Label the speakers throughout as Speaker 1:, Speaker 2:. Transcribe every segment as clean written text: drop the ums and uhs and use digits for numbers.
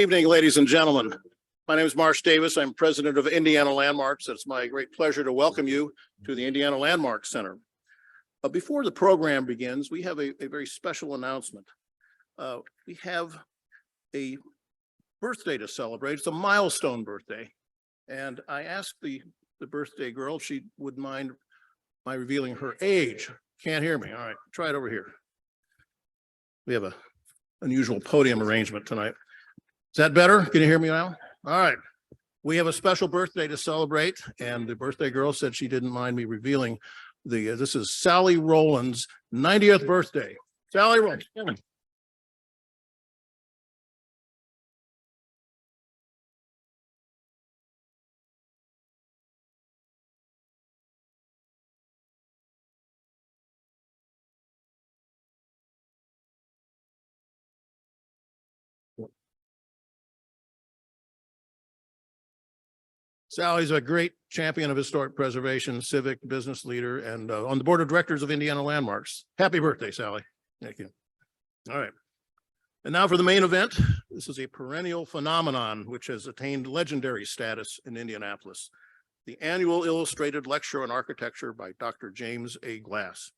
Speaker 1: Good evening, ladies and gentlemen. My name is Marsh Davis. I'm president of Indiana Landmarks. It's my great pleasure to welcome you to the Indiana Landmarks Center. Before the program begins, we have a very special announcement. We have a birthday to celebrate. It's a milestone birthday. And I asked the birthday girl if she would mind my revealing her age. Can't hear me. All right, try it over here. We have an unusual podium arrangement tonight. Is that better? Can you hear me now? All right. We have a special birthday to celebrate, and the birthday girl said she didn't mind me revealing this is Sally Rowland's 90th birthday. Sally Rowland. Sally's a great champion of historic preservation, civic business leader, and on the board of directors of Indiana Landmarks. Happy birthday, Sally. Thank you. All right. And now for the main event. This is a perennial phenomenon which has attained legendary status in Indianapolis. The annual illustrated lecture on architecture by Dr. James A. Glass.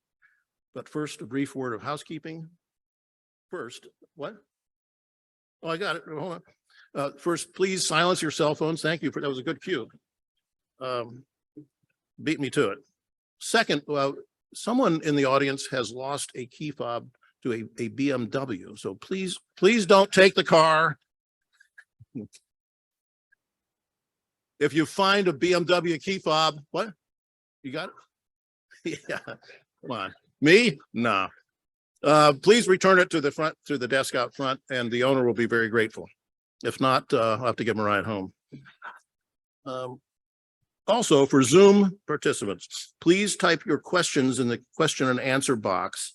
Speaker 1: But first, a brief word of housekeeping. First, what? Oh, I got it. Hold on. First, please silence your cell phones. Thank you that was a good cue. Beat me to it. Second, someone in the audience has lost a key fob to a BMW. So please don't take the car. If you find a BMW key fob, what? You got it? Yeah, come on. Me? No. Please return it to the desk out front, and the owner will be very grateful. If not, I'll have to give them a ride home. Also, for Zoom participants, please type your questions in the question and answer box,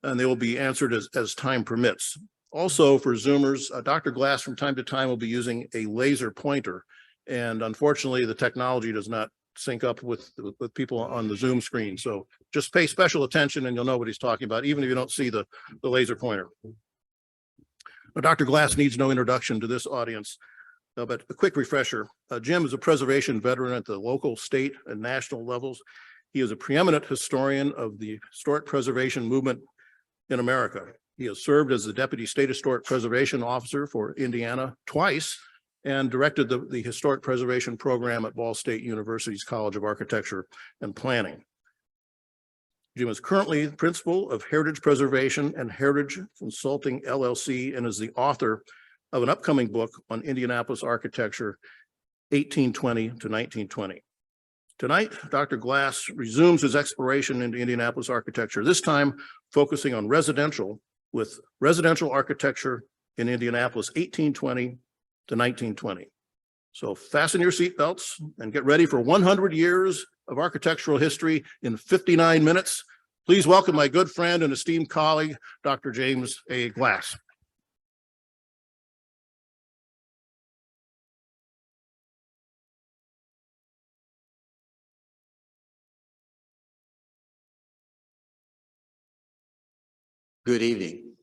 Speaker 1: and they will be answered as time permits. Also, for Zoomers, Dr. Glass from time to time will be using a laser pointer, and unfortunately, the technology does not sync up with people on the Zoom screen. So just pay special attention, and you'll know what he's talking about, even if you don't see the laser pointer. Dr. Glass needs no introduction to this audience, but a quick refresher. Jim is a preservation veteran at the local, state, and national levels. He is a preeminent historian of the historic preservation movement in America. He has served as the Deputy State Historic Preservation Officer for Indiana twice and directed the Historic Preservation Program at Ball State University's College of Architecture and Planning. Jim is currently the principal of Heritage Preservation and Heritage Consulting, LLC, and is the author of an upcoming book on Indianapolis architecture, 1820 to 1920. Tonight, Dr. Glass resumes his exploration into Indianapolis architecture, this time focusing on residential architecture in Indianapolis, 1820 to 1920. So fasten your seatbelts and get ready for 100 years of architectural history in 59 minutes. Please welcome my good friend and esteemed colleague, Dr. James A. Glass.
Speaker 2: Good evening.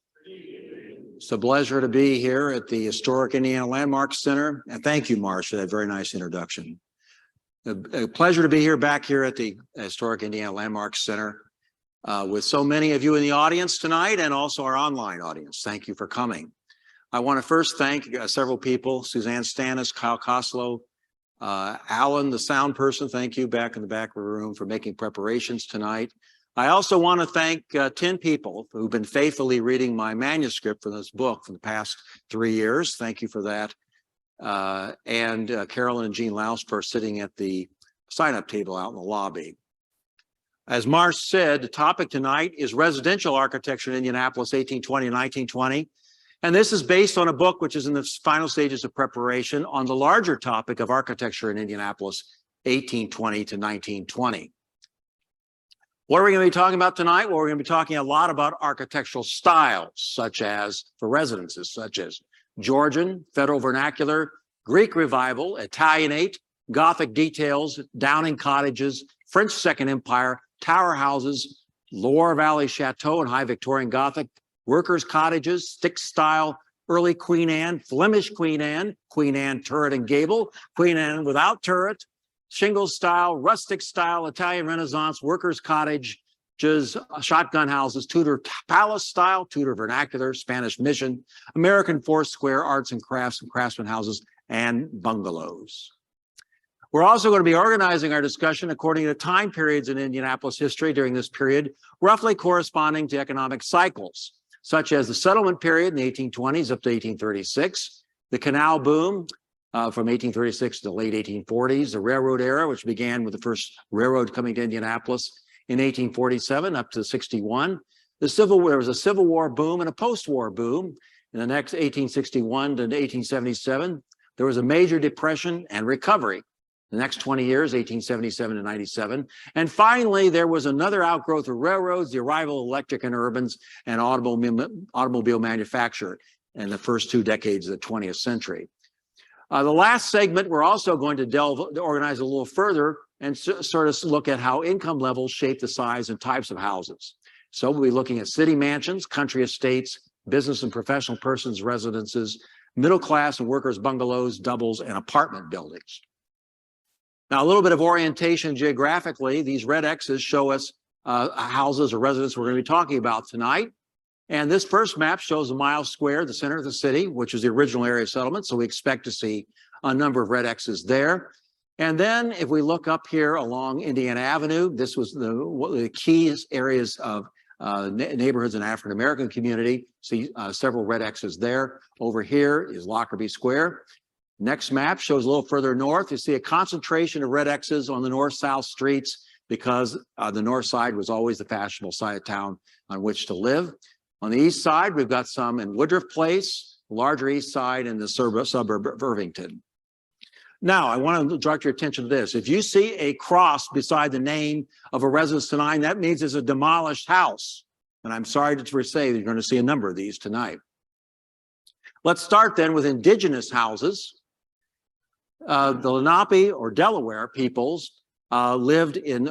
Speaker 2: It's a pleasure to be here at the Historic Indiana Landmarks Center. And thank you, Marsh, for that very nice introduction. A pleasure to be here back here at the Historic Indiana Landmarks Center with so many of you in the audience tonight and also our online audience. Thank you for coming. I want to first thank several people, Suzanne Stannis, Kyle Koslow, Alan, the sound person. Thank you back in the back of the room for making preparations tonight. I also want to thank 10 people who've been faithfully reading my manuscript for this book for the past 3 years. Thank you for that. And Carolyn and Jean Lausper sitting at the sign-up table out in the lobby. As Marsh said, the topic tonight is residential architecture in Indianapolis, 1820 and 1920. And this is based on a book which is in the final stages of preparation on the larger topic of architecture in Indianapolis, 1820 to 1920. What are we going to be talking about tonight? Well, we're going to be talking a lot about architectural styles, such as, for residences, such as Georgian, Federal Vernacular, Greek Revival, Italianate, Gothic details, Downing cottages, French Second Empire, tower houses, Loire Valley Chateau and High Victorian Gothic, workers' cottages, stick style, early Queen Anne, Flemish Queen Anne turret and gable, Queen Anne without turret, shingle style, rustic style, Italian Renaissance, workers' cottage, shotgun houses, Tudor palace style, Tudor vernacular, Spanish mission, American four square arts and crafts and craftsman houses, and bungalows. We're also going to be organizing our discussion according to time periods in Indianapolis history during this period, roughly corresponding to economic cycles, such as the settlement period in the 1820s up to 1836, the canal boom from 1836 to the late 1840s, the railroad era, which began with the first railroad coming to Indianapolis in 1847 up to 61. There was a Civil War boom and a post-war boom. In the next 1861 to 1877, there was a major depression and recovery. The next 20 years, 1877 to 97. And finally, there was another outgrowth of railroads, the arrival of electric interurbans and automobile manufacture in the first 2 decades of the 20th century. The last segment, we're also going to organize a little further and sort of look at how income levels shape the size and types of houses. So we'll be looking at city mansions, country estates, business and professional persons residences, middle class and workers bungalows, doubles, and apartment buildings. Now, a little bit of orientation geographically. These red X's show us houses or residences we're going to be talking about tonight. And this first map shows a mile square, the center of the city, which is the original area of settlement. So we expect to see a number of red X's there. And then if we look up here along Indiana Avenue, this was one of the key areas of neighborhoods in the African-American community. See several red X's there. Over here is Lockerbie Square. Next map shows a little further north. You see a concentration of red X's on the north-south streets because the north side was always the fashionable side of town on which to live. On the east side, we've got some in Woodruff Place, larger east side, and the suburb of Irvington. Now, I want to direct your attention to this. If you see a cross beside the name of a residence tonight, that means it's a demolished house. And I'm sorry to say that you're going to see a number of these tonight. Let's start then with indigenous houses. The Lenape or Delaware peoples lived in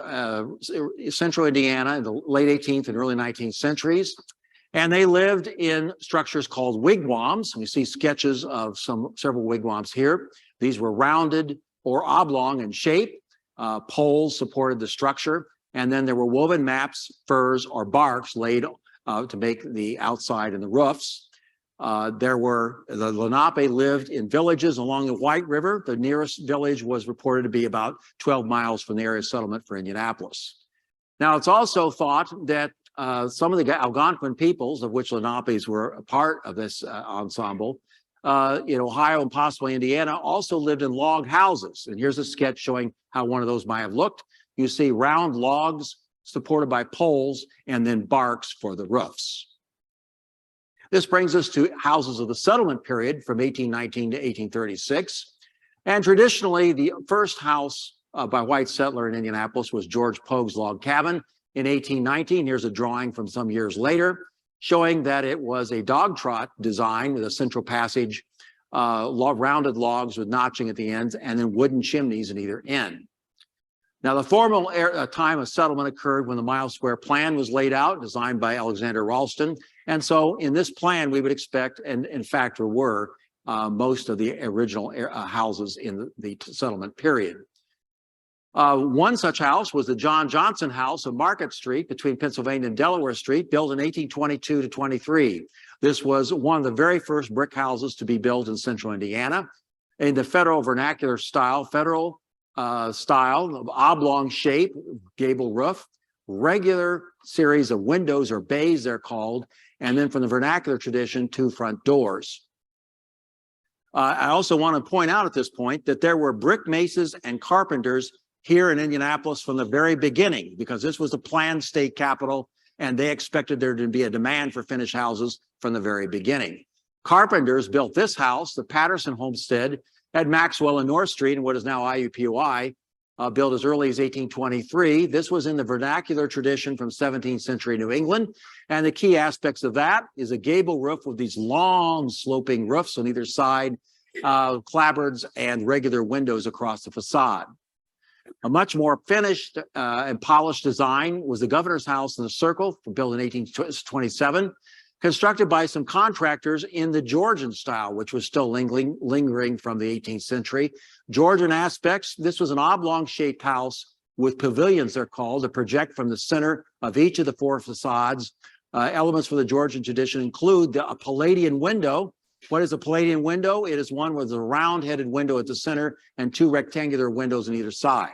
Speaker 2: central Indiana in the late 18th and early 19th centuries. And they lived in structures called wigwams. We see sketches of several wigwams here. These were rounded or oblong in shape. Poles supported the structure. And then there were woven maps, furs, or barks laid to make the outside and the roofs. The Lenape lived in villages along the White River. The nearest village was reported to be about 12 miles from the area of settlement for Indianapolis. Now, it's also thought that some of the Algonquin peoples, of which Lenapes were a part of this ensemble, in Ohio and possibly Indiana, also lived in log houses. And here's a sketch showing how one of those might have looked. You see round logs supported by poles and then barks for the roofs. This brings us to houses of the settlement period from 1819 to 1836. And traditionally, the first house by white settler in Indianapolis was George Pogue's log cabin in 1819. Here's a drawing from some years later showing that it was a dog trot design with a central passage, rounded logs with notching at the ends, and then wooden chimneys at either end. Now, the formal time of settlement occurred when the mile square plan was laid out, designed by Alexander Ralston. And so in this plan, we would expect, and in fact, there were most of the original houses in the settlement period. One such house was the John Johnson House on Market Street between Pennsylvania and Delaware Street, built in 1822 to 23. This was one of the very first brick houses to be built in central Indiana in the federal vernacular style, of oblong shape, gable roof, regular series of windows or bays, they're called, and then from the vernacular tradition, 2 front doors. I also want to point out at this point that there were brick masons and carpenters here in Indianapolis from the very beginning, because this was the planned state capital, and they expected there to be a demand for finished houses from the very beginning. Carpenters built this house, the Patterson Homestead, at Maxwell and North Street, in what is now IUPUI, built as early as 1823. This was in the vernacular tradition from 17th century New England. And the key aspects of that is a gable roof with these long sloping roofs on either side, clapboards and regular windows across the facade. A much more finished and polished design was the Governor's House in the Circle, built in 1827. constructed by some contractors in the Georgian style, which was still lingering from the 18th century. Georgian aspects, this was an oblong-shaped house with pavilions, they're called, to project from the center of each of the four facades. Elements from the Georgian tradition include a Palladian window. What is a Palladian window? It is one with a round-headed window at the center and two rectangular windows on either side.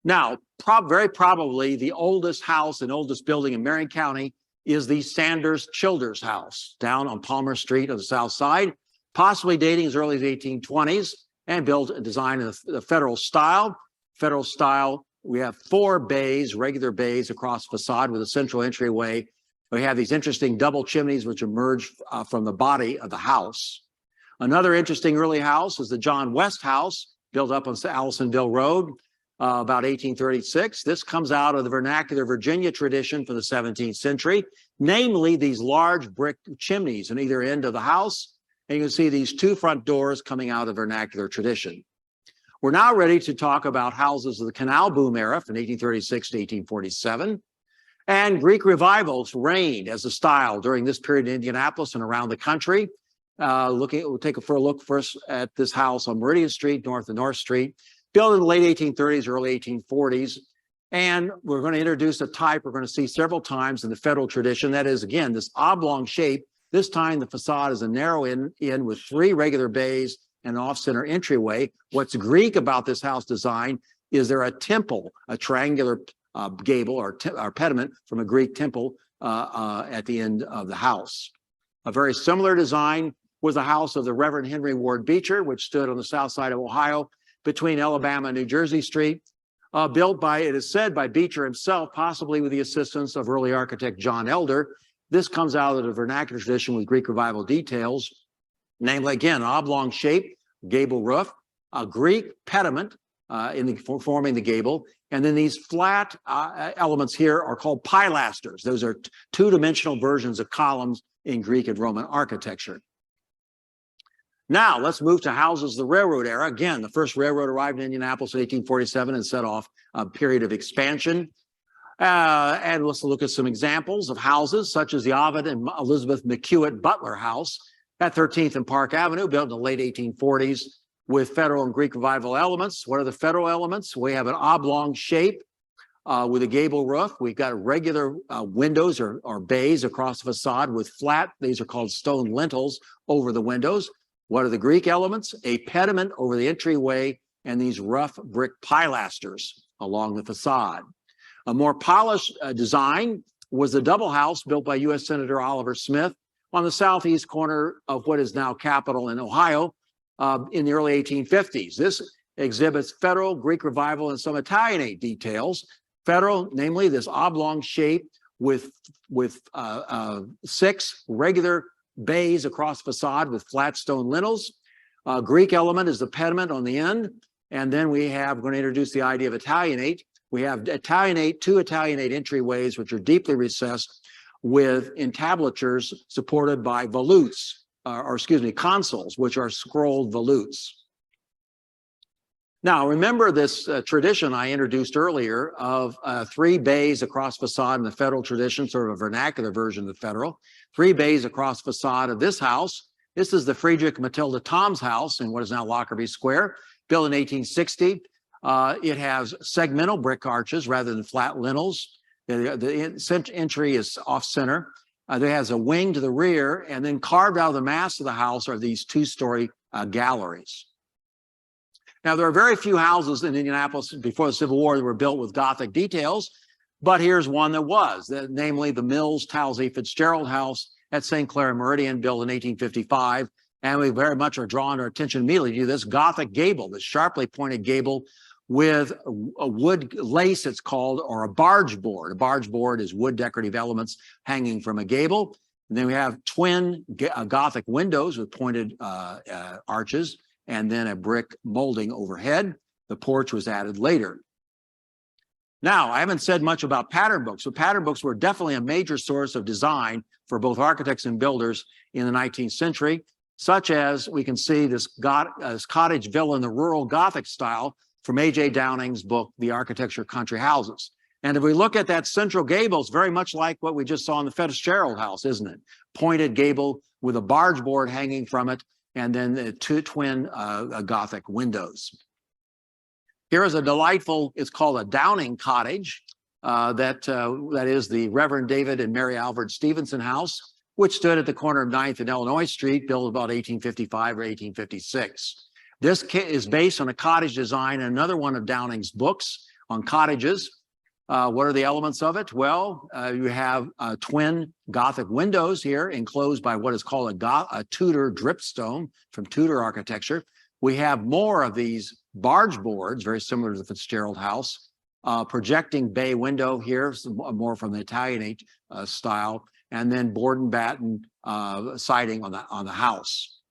Speaker 2: Now, very probably the oldest house and oldest building in Marion County is the Sanders Childers House down on Palmer Street on the south side, possibly dating as early as the 1820s and built and designed in the Federal style. Federal style, we have four bays, regular bays across the facade with a central entryway. We have these interesting double chimneys which emerge from the body of the house. Another interesting early house is the John West House, built up on Allisonville Road, about 1836. This comes out of the vernacular Virginia tradition from the 17th century, namely these large brick chimneys on either end of the house. And you can see these two front doors coming out of vernacular tradition. We're now ready to talk about houses of the Canal Boom era from 1836 to 1847. And Greek revivals reigned as a style during this period in Indianapolis and around the country. We'll take a look first at this house on Meridian Street, north of North Street, built in the late 1830s, early 1840s. And we're going to introduce a type we're going to see several times in the Federal tradition. That is, again, this oblong shape. This time the facade is a narrow in with three regular bays and an off-center entryway. What's Greek about this house design is there a temple, a triangular gable or pediment from a Greek temple at the end of the house. A very similar design was the house of the Reverend Henry Ward Beecher, which stood on the south side of Ohio between Alabama and New Jersey Street, built by, it is said, by Beecher himself, possibly with the assistance of early architect John Elder. This comes out of the vernacular tradition with Greek revival details, namely, again, an oblong shape, gable roof, a Greek pediment forming the gable, and then these flat elements here are called pilasters. Those are two-dimensional versions of columns in Greek and Roman architecture. Now, let's move to houses of the railroad era. Again, the first railroad arrived in Indianapolis in 1847 and set off a period of expansion. And let's look at some examples of houses, such as the Ovid and Elizabeth McEwitt Butler House at 13th and Park Avenue, built in the late 1840s with Federal and Greek revival elements. What are the Federal elements? We have an oblong shape with a gable roof. We've got regular windows or bays across the facade with flat, these are called stone lintels, over the windows. What are the Greek elements? A pediment over the entryway and these rough brick pilasters along the facade. A more polished design was the double house built by U.S. Senator Oliver Smith on the southeast corner of what is now Capitol in Ohio in the early 1850s. This exhibits Federal, Greek revival, and some Italianate details. Federal, namely this oblong shape with 6 regular bays across the facade with flat stone lintels. Greek element is the pediment on the end. And then we're going to introduce the idea of Italianate. We have two Italianate entryways, which are deeply recessed with entablatures supported by volutes, consoles, which are scrolled volutes. Now, remember this tradition I introduced earlier of 3 bays across facade in the Federal tradition, sort of a vernacular version of the Federal. 3 bays across facade of this house. This is the Friedrich Matilda Tom's house in what is now Lockerbie Square, built in 1860. It has segmental brick arches rather than flat lintels. The entry is off-center. There has a wing to the rear, and then carved out of the mass of the house are these 2-story galleries. Now, there are very few houses in Indianapolis before the Civil War that were built with Gothic details, but here's one that was, namely the Mills Townsley Fitzgerald House at St. Clair Meridian, built in 1855. And we very much are drawing our attention immediately to this Gothic gable, this sharply pointed gable with a wood lace, it's called, or a barge board. A barge board is wood decorative elements hanging from a gable. And then we have twin Gothic windows with pointed arches, and then a brick molding overhead. The porch was added later. Now, I haven't said much about pattern books, but pattern books were definitely a major source of design for both architects and builders in the 19th century, such as we can see this cottage villa in the rural Gothic style from A.J. Downing's book, The Architecture of Country Houses. And if we look at that central gable, it's very much like what we just saw in the Fitzgerald house, isn't it? Pointed gable with a barge board hanging from it, and then the two twin Gothic windows. Here is a delightful, it's called a Downing cottage. That is the Reverend David and Mary Alfred Stevenson house, which stood at the corner of 9th and Illinois Street, built about 1855 or 1856. This is based on a cottage design, another one of Downing's books on cottages. What are the elements of it? Well, you have twin Gothic windows here enclosed by what is called a Tudor dripstone from Tudor architecture. We have more of these barge boards, very similar to the Fitzgerald house, projecting bay window here, more from the Italianate style, and then board and batten siding on the house.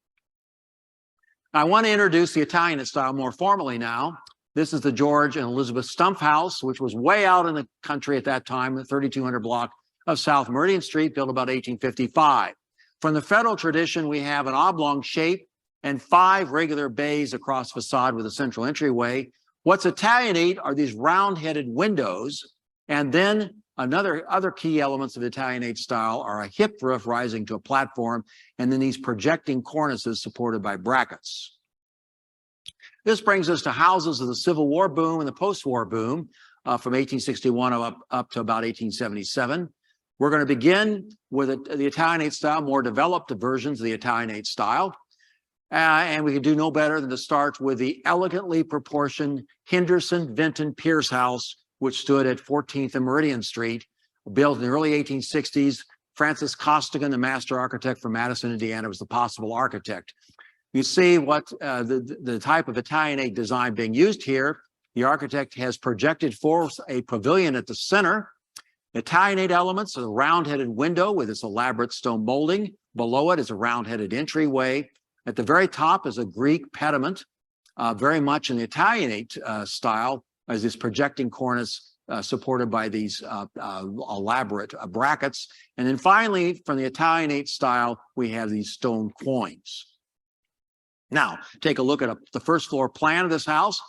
Speaker 2: I want to introduce the Italianate style more formally now. This is the George and Elizabeth Stumpf house, which was way out in the country at that time, the 3200 block of South Meridian Street, built about 1855. From the Federal tradition, we have an oblong shape and 5 regular bays across facade with a central entryway. What's Italianate are these round-headed windows, and then other key elements of Italianate style are a hip roof rising to a platform, and then these projecting cornices supported by brackets. This brings us to houses of the Civil War boom and the post-war boom from 1861 up to about 1877. We're going to begin with the Italianate style, more developed versions of the Italianate style. And we can do no better than to start with the elegantly proportioned Henderson Vinton Pierce house, which stood at 14th and Meridian Street, built in the early 1860s. Francis Costigan, the master architect from Madison, Indiana, was the possible architect. You see what the type of Italianate design being used here. The architect has projected forth a pavilion at the center. Italianate elements, a round-headed window with its elaborate stone molding. Below it is a round-headed entryway. At the very top is a Greek pediment, very much in the Italianate style, as this projecting cornice supported by these elaborate brackets. And then finally, from the Italianate style, we have these stone quoins. Now, take a look at the first floor plan of this house,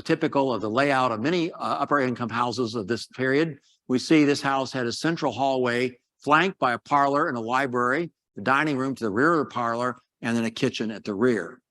Speaker 2: typical of the layout of many upper income houses of this period. We see this house had a central hallway flanked by a parlor and a library, the dining room to the rear of the parlor, and then a kitchen at the rear.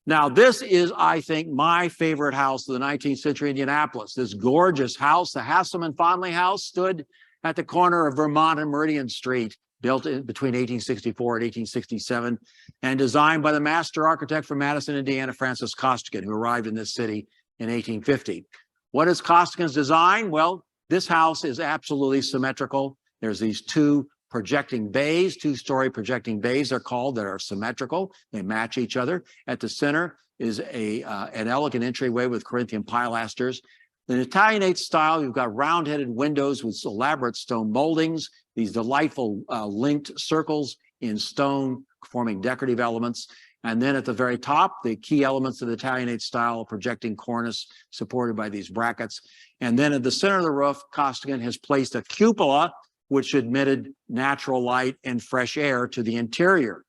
Speaker 2: Now, this is, I think, my favorite house of the 19th century Indianapolis. This gorgeous house, the Hasselman Fondley House, stood at the corner of Vermont and Meridian Street, built between 1864 and 1867, and designed by the master architect from Madison, Indiana, Francis Costigan, who arrived in this city in 1850. What is Costigan's design? Well, this house is absolutely symmetrical. There's these two projecting bays, 2-story projecting bays are called, that are symmetrical. They match each other. At the center is an elegant entryway with Corinthian pilasters. In Italianate style, you've got round-headed windows with elaborate stone moldings, these delightful linked circles in stone forming decorative elements. And then at the very top, the key elements of the Italianate style, projecting cornice supported by these brackets. And then at the center of the roof, Costigan has placed a cupola, which admitted natural light and fresh air to the interior.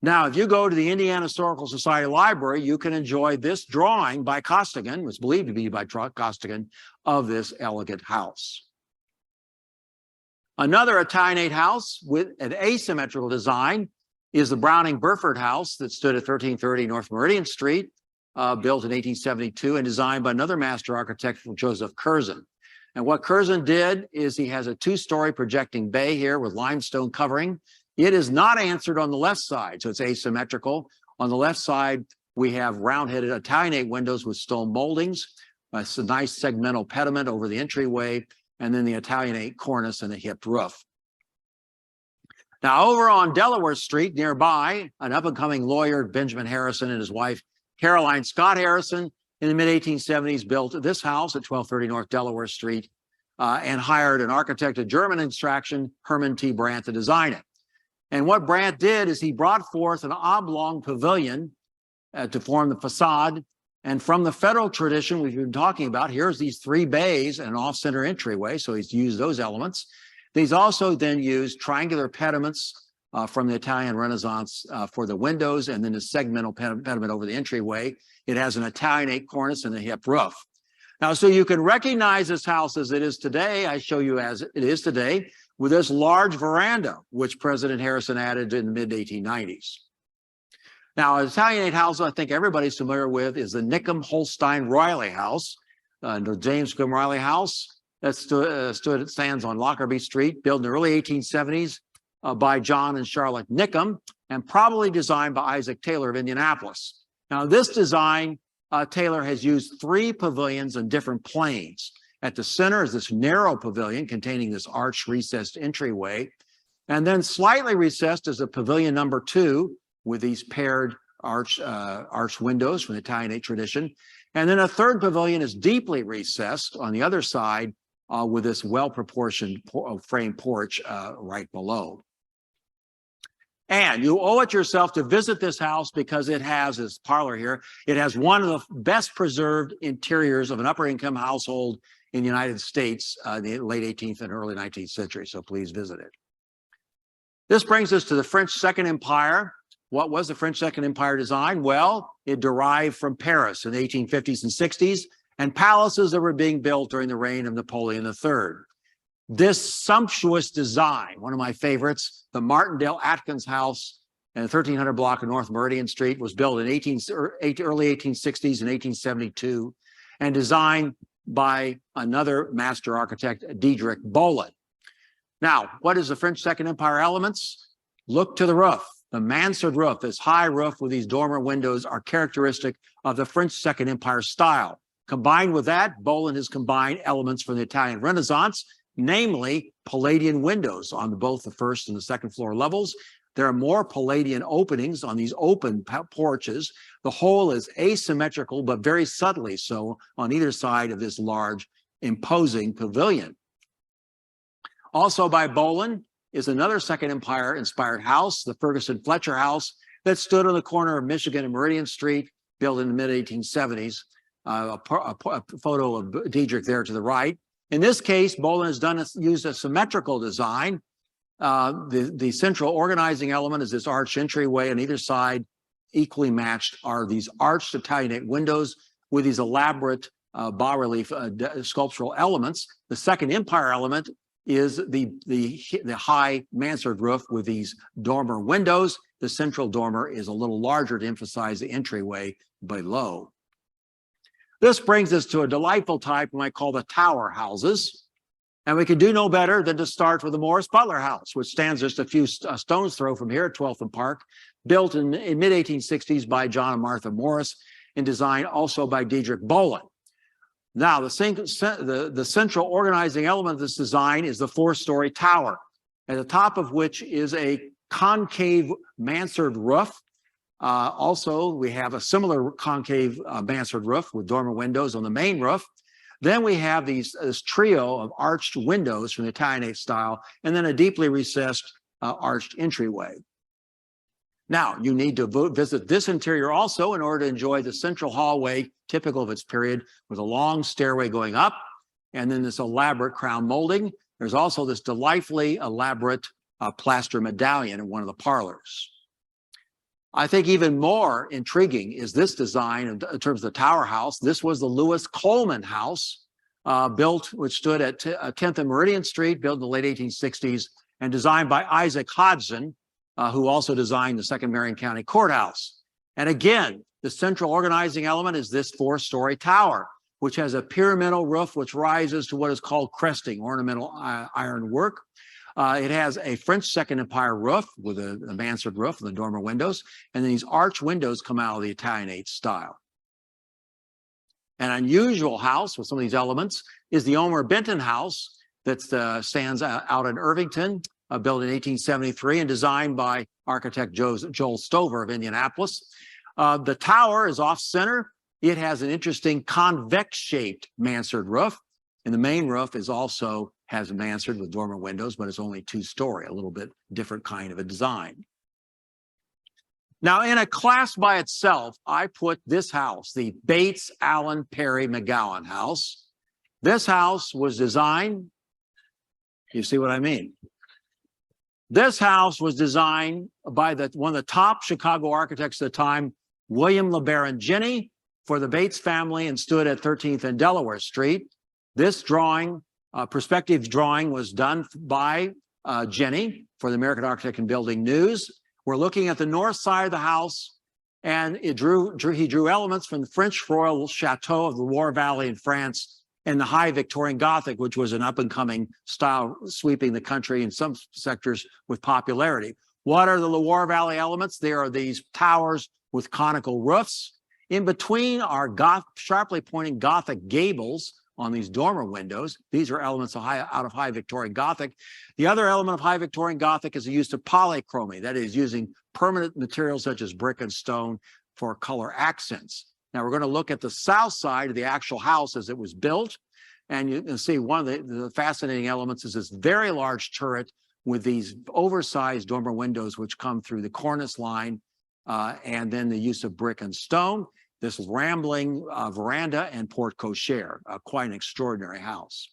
Speaker 2: Now, if you go to the Indiana Historical Society Library, you can enjoy this drawing by Costigan, was believed to be by Costigan, of this elegant house. Another Italianate house with an asymmetrical design is the Browning Burford house that stood at 1330 North Meridian Street, built in 1872 and designed by another master architect, Joseph Curzon. And what Curzon did is he has a 2-story projecting bay here with limestone covering. It is not answered on the left side, so it's asymmetrical. On the left side, we have round-headed Italianate windows with stone moldings, a nice segmental pediment over the entryway, and then the Italianate cornice and a hipped roof. Now, over on Delaware Street nearby, an up-and-coming lawyer, Benjamin Harrison, and his wife, Caroline Scott Harrison, in the mid-1870s, built this house at 1230 North Delaware Street and hired an architect of German extraction, Herman T. Brandt, to design it. And what Brandt did is he brought forth an oblong pavilion to form the facade. And from the Federal tradition we've been talking about, here's these 3 bays and an off-center entryway, so he's used those elements. He's also then used triangular pediments from the Italian Renaissance for the windows, and then a segmental pediment over the entryway. It has an Italianate cornice and a hip roof. Now, so you can recognize this house as it is today. I show you as it is today with this large veranda, which President Harrison added in the mid-1890s. Now, an Italianate house I think everybody's familiar with is the Nickham Holstein Riley House, the James Nickham Riley House that stands on Lockerbie Street, built in the early 1870s by John and Charlotte Nickham, and probably designed by Isaac Taylor of Indianapolis. Now, this design, Taylor has used 3 pavilions on different planes. At the center is this narrow pavilion containing this arched recessed entryway, and then slightly recessed is a pavilion number 2 with these paired arched windows from the Italianate tradition. And then a third pavilion is deeply recessed on the other side with this well-proportioned frame porch right below. And you owe it yourself to visit this house because it has this parlor here. It has one of the best preserved interiors of an upper income household in the United States in the late 18th and early 19th century. So please visit it. This brings us to the French Second Empire. What was the French Second Empire design? Well, it derived from Paris in the 1850s and 60s and palaces that were being built during the reign of Napoleon III. This sumptuous design, one of my favorites, the Martindale Atkins House in the 1300 block of North Meridian Street, was built in early 1860s and 1872 and designed by another master architect, Diedrich Bohlen. Now, what is the French Second Empire elements? Look to the roof. The mansard roof, this high roof with these dormer windows, are characteristic of the French Second Empire style. Combined with that, Bohlen has combined elements from the Italian Renaissance, namely Palladian windows on both the first and the second floor levels. There are more Palladian openings on these open porches. The whole is asymmetrical, but very subtly so on either side of this large, imposing pavilion. Also by Bohlen is another Second Empire-inspired house, the Ferguson Fletcher House, that stood on the corner of Michigan and Meridian Street, built in the mid-1870s. A photo of Diedrich there to the right. In this case, Bohlen has used a symmetrical design. The central organizing element is this arched entryway. On either side, equally matched, are these arched Italianate windows with these elaborate bas-relief sculptural elements. The Second Empire element is the high mansard roof with these dormer windows. The central dormer is a little larger to emphasize the entryway below. This brings us to a delightful type we might call the tower houses. And we could do no better than to start with the Morris Butler House, which stands just a few stones throw from here at 12th and Park, built in mid-1860s by John and Martha Morris and designed also by Diedrich Bohlen. Now, the central organizing element of this design is the 4-story tower, at the top of which is a concave mansard roof. Also, we have a similar concave mansard roof with dormer windows on the main roof. Then we have this trio of arched windows from the Italianate style, and then a deeply recessed arched entryway. Now, you need to visit this interior also in order to enjoy the central hallway, typical of its period, with a long stairway going up, and then this elaborate crown molding. There's also this delightfully elaborate plaster medallion in one of the parlors. I think even more intriguing is this design in terms of the tower house. This was the Lewis Coleman House, which stood at 10th and Meridian Street, built in the late 1860s, and designed by Isaac Hodgson, who also designed the Second Marion County Courthouse. And again, the central organizing element is this 4-story tower, which has a pyramidal roof which rises to what is called cresting, ornamental iron work. It has a French Second Empire roof with a mansard roof and the dormer windows, and then these arch windows come out of the Italianate style. An unusual house with some of these elements is the Omer Benton House that stands out in Irvington, built in 1873 and designed by architect Joel Stover of Indianapolis. The tower is off-center. It has an interesting convex-shaped mansard roof, and the main roof has a mansard with dormer windows, but it's only 2-story, a little bit different kind of a design. Now, in a class by itself, I put this house, the Bates Allen Perry McGowan House. This house was designed, you see what I mean? This house was designed by one of the top Chicago architects at the time, William LeBaron Jenney, for the Bates family and stood at 13th and Delaware Street. This drawing, perspective drawing, was done by Jenny for the American Architect and Building News. We're looking at the north side of the house, and he drew elements from the French royal chateau of the Loire Valley in France and the high Victorian Gothic, which was an up-and-coming style sweeping the country in some sectors with popularity. What are the Loire Valley elements? There are these towers with conical roofs. In between are sharply pointing Gothic gables on these dormer windows. These are elements out of high Victorian Gothic. The other element of high Victorian Gothic is the use of polychromy, that is, using permanent materials such as brick and stone for color accents. Now we're going to look at the south side of the actual house as it was built, and you can see one of the fascinating elements is this very large turret with these oversized dormer windows which come through the cornice line, and then the use of brick and stone. This rambling veranda and porte cochere, quite an extraordinary house.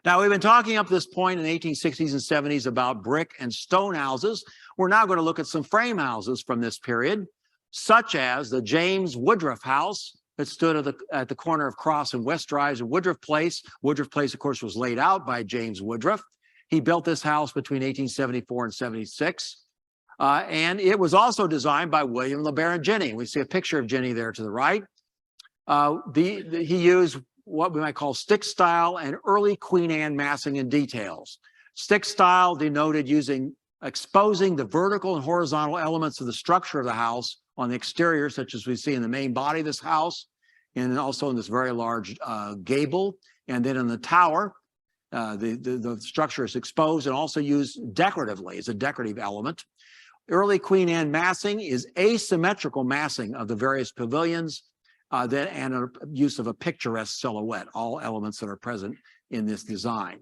Speaker 2: Now, we've been talking up to this point in the 1860s and 70s about brick and stone houses. We're now going to look at some frame houses from this period, such as the James Woodruff House that stood at the corner of Cross and West Drives in Woodruff Place. Woodruff Place, of course, was laid out by James Woodruff. He built this house between 1874 and 76. And it was also designed by William LeBaron Jenney. We see a picture of Jenney there to the right. He used what we might call stick style and early Queen Anne massing and details. Stick style denoted exposing the vertical and horizontal elements of the structure of the house on the exterior, such as we see in the main body of this house, and also in this very large gable. And then in the tower, the structure is exposed and also used decoratively as a decorative element. Early Queen Anne massing is asymmetrical massing of the various pavilions and a use of a picturesque silhouette, all elements that are present in this design.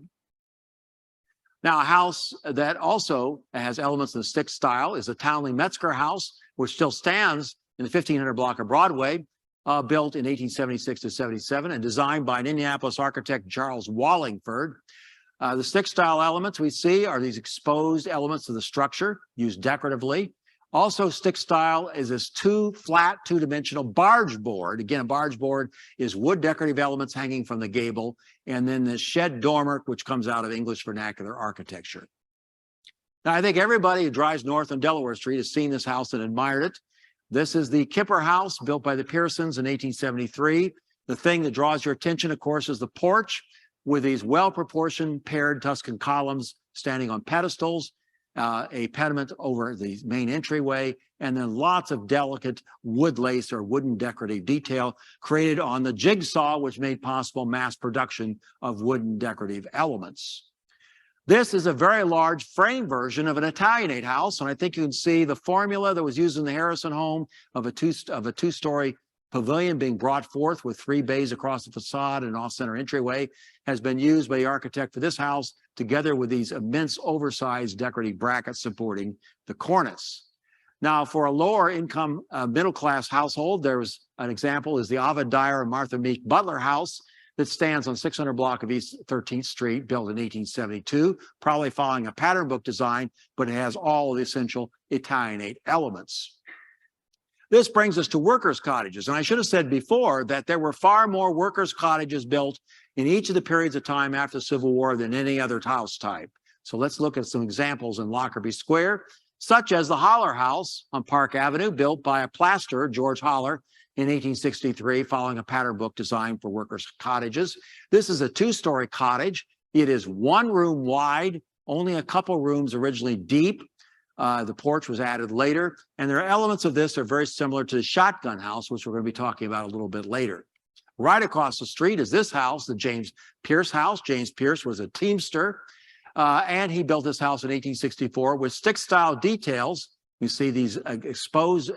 Speaker 2: Now, a house that also has elements of the stick style is the Townley Metzger House, which still stands in the 1500 block of Broadway, built in 1876 to 77 and designed by an Indianapolis architect, Charles Wallingford. The stick style elements we see are these exposed elements of the structure used decoratively. Also, stick style is this flat two-dimensional barge board. Again, a barge board is wood decorative elements hanging from the gable, and then the shed dormer, which comes out of English vernacular architecture. Now, I think everybody who drives north on Delaware Street has seen this house and admired it. This is the Kipper House, built by the Pearsons in 1873. The thing that draws your attention, of course, is the porch, with these well-proportioned paired Tuscan columns standing on pedestals, a pediment over the main entryway, and then lots of delicate wood lace or wooden decorative detail created on the jigsaw, which made possible mass production of wooden decorative elements. This is a very large frame version of an Italianate house, and I think you can see the formula that was used in the Harrison home of a two-story pavilion being brought forth with 3 bays across the facade and off-center entryway has been used by the architect for this house, together with these immense oversized decorative brackets supporting the cornice. Now, for a lower income middle-class household, there's an example is the Ovid Dyer and Martha Meek Butler House that stands on 600 block of East 13th Street, built in 1872, probably following a pattern book design, but it has all the essential Italianate elements. This brings us to workers' cottages. And I should have said before that there were far more workers' cottages built in each of the periods of time after the Civil War than any other house type. So let's look at some examples in Lockerbie Square, such as the Holler House on Park Avenue, built by a plasterer, George Holler, in 1863, following a pattern book design for workers' cottages. This is a 2-story cottage. It is 1 room wide, only a couple rooms originally deep. The porch was added later, and there are elements of this that are very similar to the Shotgun House, which we're going to be talking about a little bit later. Right across the street is this house, the James Pierce House. James Pierce was a teamster, and he built this house in 1864 with stick-style details. You see these exposed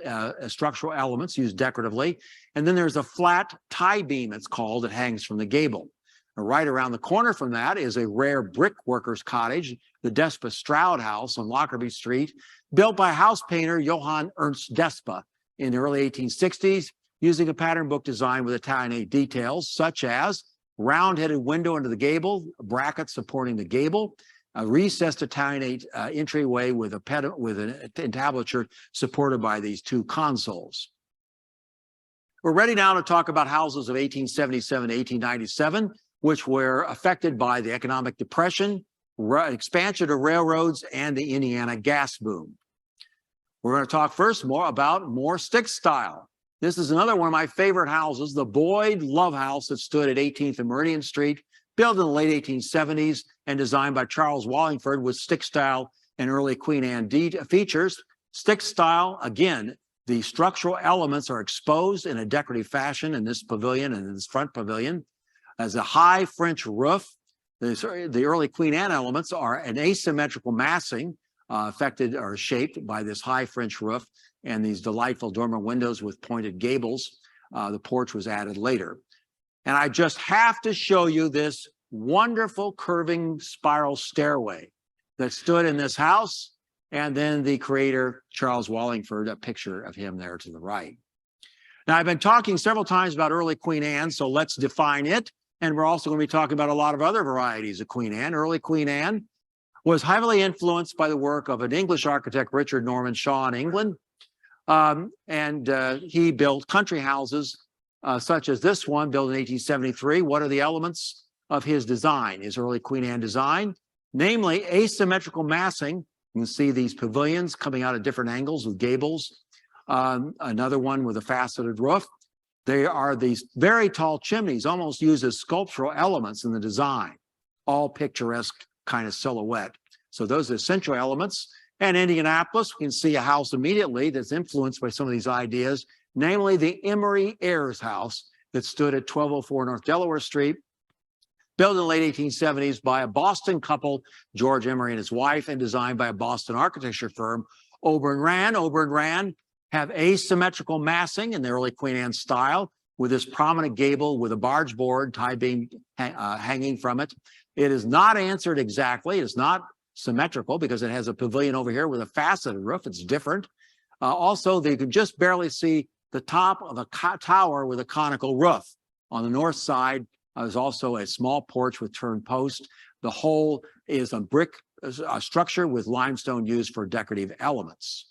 Speaker 2: structural elements used decoratively, and then there's a flat tie beam, it's called, that hangs from the gable. Right around the corner from that is a rare brick workers' cottage, the Despa Stroud House on Lockerbie Street, built by house painter Johann Ernst Despa in the early 1860s, using a pattern book design with Italianate details, such as round-headed window into the gable, brackets supporting the gable, a recessed Italianate entryway with an entablature supported by these 2 consoles. We're ready now to talk about houses of 1877 to 1897, which were affected by the economic depression, expansion of railroads, and the Indiana gas boom. We're going to talk first more stick style. This is another one of my favorite houses, the Boyd Love House that stood at 18th and Meridian Street, built in the late 1870s and designed by Charles Wallingford with stick style and early Queen Anne features. Stick style, again, the structural elements are exposed in a decorative fashion in this pavilion and in this front pavilion. As a high French roof, the early Queen Anne elements are an asymmetrical massing affected or shaped by this high French roof and these delightful dormer windows with pointed gables. The porch was added later. And I just have to show you this wonderful curving spiral stairway that stood in this house. And then the creator, Charles Wallingford, a picture of him there to the right. Now, I've been talking several times about early Queen Anne, so let's define it. And we're also going to be talking about a lot of other varieties of Queen Anne. Early Queen Anne was heavily influenced by the work of an English architect, Richard Norman Shaw in England. He built country houses such as this one, built in 1873. What are the elements of his design, his early Queen Anne design? Namely, asymmetrical massing. You can see these pavilions coming out at different angles with gables. Another one with a faceted roof. They are these very tall chimneys, almost used as sculptural elements in the design, all picturesque kind of silhouette. So those are essential elements. And Indianapolis, we can see a house immediately that's influenced by some of these ideas, namely the Emery Ayres house that stood at 1204 North Delaware Street, built in the late 1870s by a Boston couple, George Emery and his wife, and designed by a Boston architecture firm, Ober and Rand. Ober and Rand have asymmetrical massing in the early Queen Anne style, with this prominent gable with a barge board tie beam hanging from it. It is not answered exactly. It's not symmetrical because it has a pavilion over here with a faceted roof. It's different. Also, you can just barely see the top of a tower with a conical roof. On the north side, there's also a small porch with turned post. The whole is a brick structure with limestone used for decorative elements.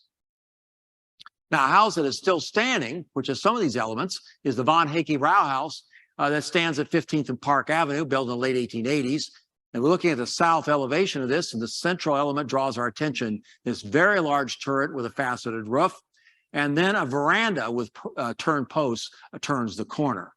Speaker 2: Now, a house that is still standing, which is some of these elements, is the Von Hakey Rau house that stands at 15th and Park Avenue, built in the late 1880s. And we're looking at the south elevation of this, and the central element draws our attention. This very large turret with a faceted roof, and then a veranda with turned posts turns the corner.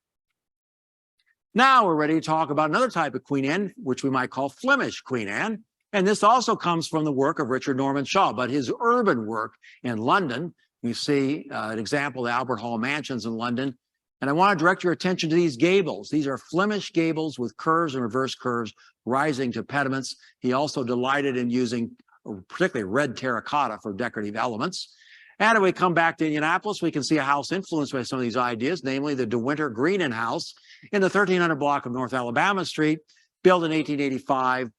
Speaker 2: Now we're ready to talk about another type of Queen Anne, which we might call Flemish Queen Anne. And this also comes from the work of Richard Norman Shaw, but his urban work in London. You see an example of the Albert Hall mansions in London. And I want to direct your attention to these gables. These are Flemish gables with curves and reverse curves rising to pediments. He also delighted in using particularly red terracotta for decorative elements. And if we come back to Indianapolis, we can see a house influenced by some of these ideas, namely the De Winter Greenan house in the 1300 block of North Alabama Street, built in 1885.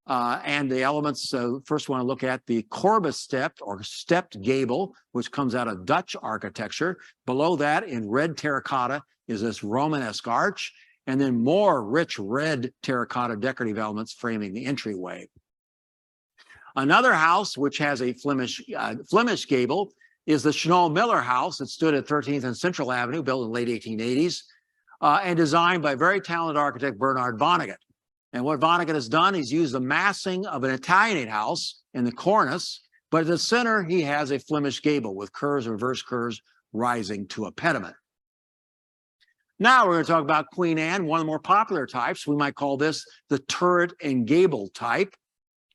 Speaker 2: And the elements, first want to look at the Corbus stepped or stepped gable, which comes out of Dutch architecture. Below that, in red terracotta, is this Romanesque arch, and then more rich red terracotta decorative elements framing the entryway. Another house which has a Flemish gable is the Chenal Miller house that stood at 13th and Central Avenue, built in the late 1880s, and designed by very talented architect Bernard Vonnegut. And what Vonnegut has done, he's used the massing of an Italianate house in the cornice, but at the center, he has a Flemish gable with curves and reverse curves rising to a pediment. Now we're going to talk about Queen Anne, one of the more popular types. We might call this the turret and gable type.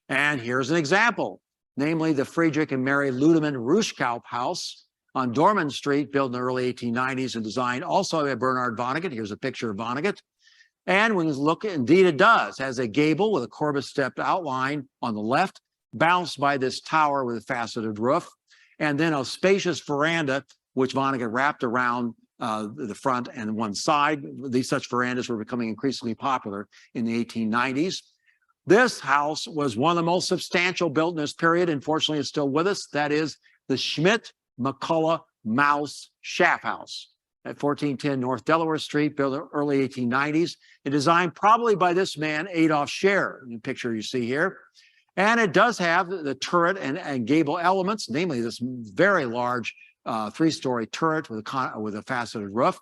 Speaker 2: And here's an example, namely the Friedrich and Mary Ludemann Ruschkaup house on Dorman Street, built in the early 1890s and designed also by Bernard Vonnegut. Here's a picture of Vonnegut. And when you look, indeed it does, has a gable with a Corbus stepped outline on the left, balanced by this tower with a faceted roof, and then a spacious veranda, which Vonnegut wrapped around the front and one side. These such verandas were becoming increasingly popular in the 1890s. This house was one of the most substantial built in this period. Unfortunately, it's still with us. That is the Schmidt McCullough Mouse Schaff House at 1410 North Delaware Street, built in the early 1890s, and designed probably by this man, Adolf Scherer, in the picture you see here. And it does have the turret and gable elements, namely this very large three-story turret with a faceted roof,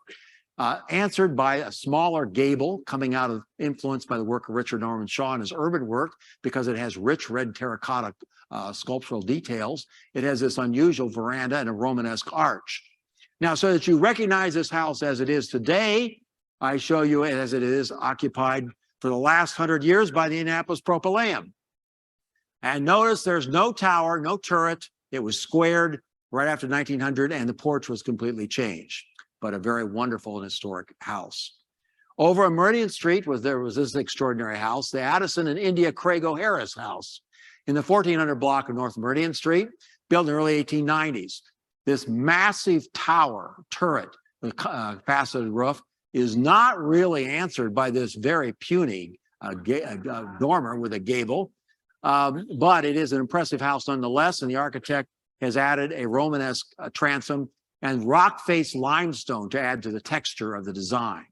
Speaker 2: answered by a smaller gable coming out of influenced by the work of Richard Norman Shaw and his urban work because it has rich red terracotta sculptural details. It has this unusual veranda and a Romanesque arch. Now, so that you recognize this house as it is today, I show you it as it is occupied for the last 100 years by the Indianapolis Propylaeum. And notice there's no tower, no turret. It was squared right after 1900, and the porch was completely changed, but a very wonderful and historic house. Over on Meridian Street there was this extraordinary house, the Addison and India Craig O'Hara's house in the 1400 block of North Meridian Street, built in the early 1890s. This massive tower, turret, with faceted roof, is not really answered by this very puny dormer with a gable, but it is an impressive house nonetheless, and the architect has added a Romanesque transom and rock-faced limestone to add to the texture of the design.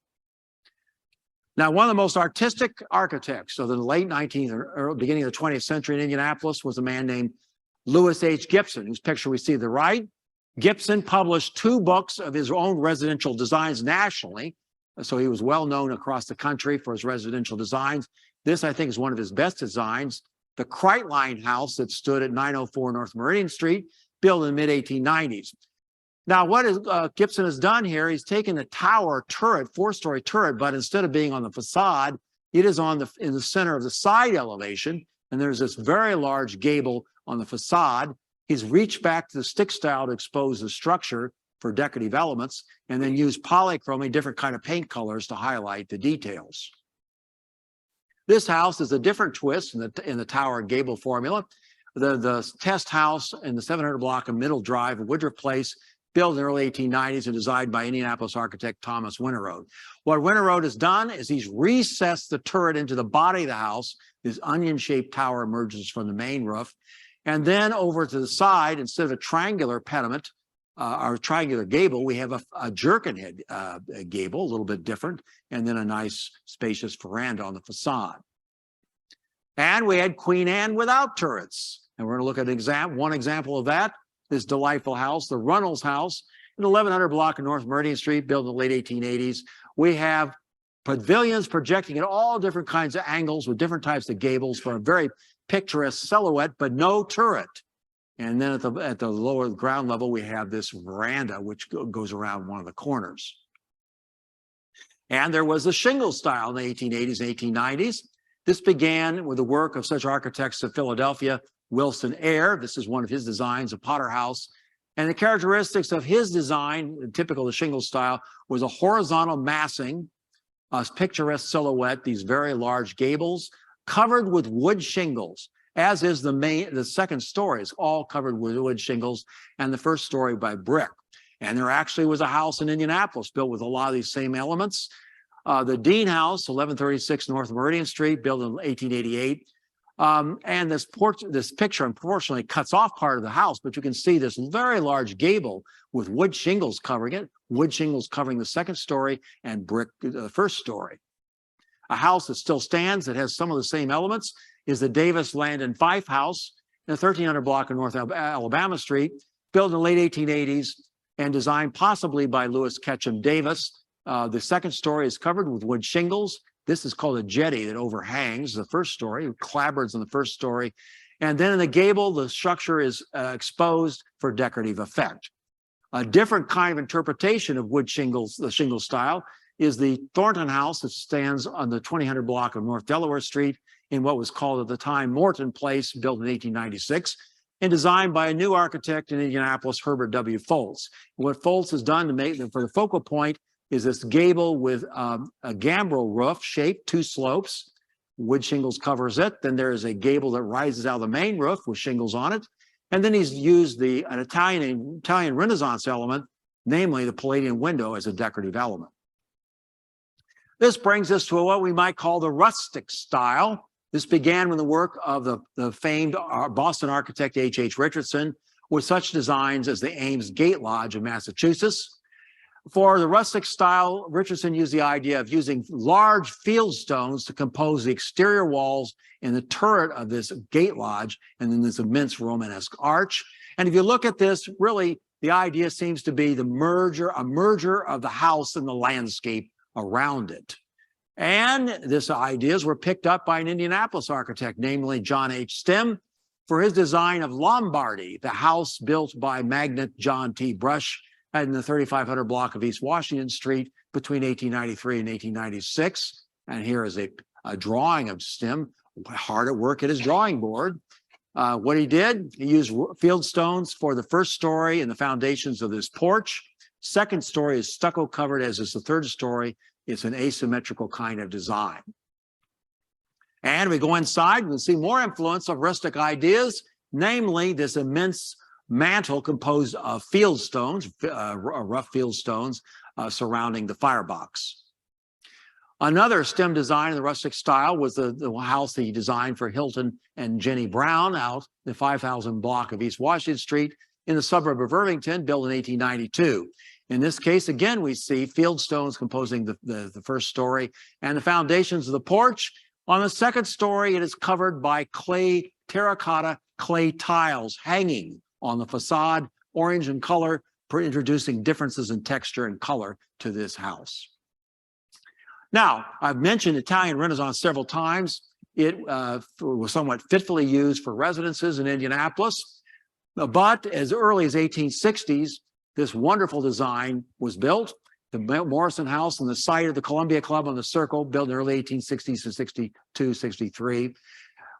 Speaker 2: Now, one of the most artistic architects of the late 19th or beginning of the 20th century in Indianapolis was a man named Louis H. Gibson, whose picture we see to the right. Gibson published 2 books of his own residential designs nationally, so he was well known across the country for his residential designs. This, I think, is one of his best designs, the Kreitline house that stood at 904 North Meridian Street, built in the mid-1890s. Now, what Gibson has done here, he's taken the tower turret, 4-story turret, but instead of being on the facade, it is in the center of the side elevation, and there's this very large gable on the facade. He's reached back to the stick style to expose the structure for decorative elements, and then used polychroming, different kind of paint colors to highlight the details. This house is a different twist in the tower and gable formula. The test house in the 700 block of Middle Drive of Woodruff Place, built in the early 1890s and designed by Indianapolis architect Thomas Winterode. What Winterode has done is he's recessed the turret into the body of the house. This onion-shaped tower emerges from the main roof. And then over to the side, instead of a triangular pediment, or triangular gable, we have a jerkin head gable, a little bit different, and then a nice spacious veranda on the facade. And we had Queen Anne without turrets. And we're going to look at one example of that, this delightful house, the Runnels House, in the 1100 block of North Meridian Street, built in the late 1880s. We have pavilions projecting at all different kinds of angles with different types of gables for a very picturesque silhouette, but no turret. And then at the lower ground level, we have this veranda, which goes around one of the corners. And there was the shingle style in the 1880s and 1890s. This began with the work of such architects of Philadelphia, Wilson Eyre. This is one of his designs, a Potter House. And the characteristics of his design, typical of the shingle style, was a horizontal massing, a picturesque silhouette, these very large gables, covered with wood shingles, as is the second story is all covered with wood shingles, and the first story by brick. And there actually was a house in Indianapolis built with a lot of these same elements. The Dean House, 1136 North Meridian Street, built in 1888. And this picture unfortunately cuts off part of the house, but you can see this very large gable with wood shingles covering it, wood shingles covering the second story, and brick the first story. A house that still stands that has some of the same elements is the Davis Landon Fife House in the 1300 block of North Alabama Street, built in the late 1880s and designed possibly by Lewis Ketchum Davis. The second story is covered with wood shingles. This is called a jetty that overhangs the first story, clapboards in the first story. And then in the gable, the structure is exposed for decorative effect. A different kind of interpretation of wood shingles, the shingle style, is the Thornton House that stands on the 2000 block of North Delaware Street in what was called at the time Morton Place, built in 1896, and designed by a new architect in Indianapolis, Herbert W. Foltz. What Foltz has done to make them for the focal point is this gable with a gambrel roof shaped, 2 slopes. Wood shingles covers it. Then there is a gable that rises out of the main roof with shingles on it. And then he's used an Italian Renaissance element, namely the Palladian window, as a decorative element. This brings us to what we might call the rustic style. This began with the work of the famed Boston architect H.H. Richardson, with such designs as the Ames Gate Lodge in Massachusetts. For the rustic style, Richardson used the idea of using large field stones to compose the exterior walls and the turret of this gate lodge, and then this immense Romanesque arch. And if you look at this, really, the idea seems to be a merger of the house and the landscape around it. And these ideas were picked up by an Indianapolis architect, namely John H. Stem, for his design of Lombardy, the house built by magnate John T. Brush in the 3500 block of East Washington Street between 1893 and 1896. And here is a drawing of Stem, hard at work at his drawing board. What he did, he used field stones for the first story and the foundations of this porch. Second story is stucco covered, as is the third story. It's an asymmetrical kind of design. And we go inside, we see more influence of rustic ideas, namely this immense mantle composed of field stones, rough field stones surrounding the firebox. Another Stem design in the rustic style was the house that he designed for Hilton and Jenny Brown out the 5000 block of East Washington Street in the suburb of Irvington, built in 1892. In this case, again, we see field stones composing the first story and the foundations of the porch. On the second story, it is covered by terracotta clay tiles hanging on the facade, orange in color, introducing differences in texture and color to this house. Now, I've mentioned Italian Renaissance several times. It was somewhat fitfully used for residences in Indianapolis, but as early as 1860s, this wonderful design was built. The Morrison House on the site of the Columbia Club on the Circle, built in the early 1860s to 62, 63.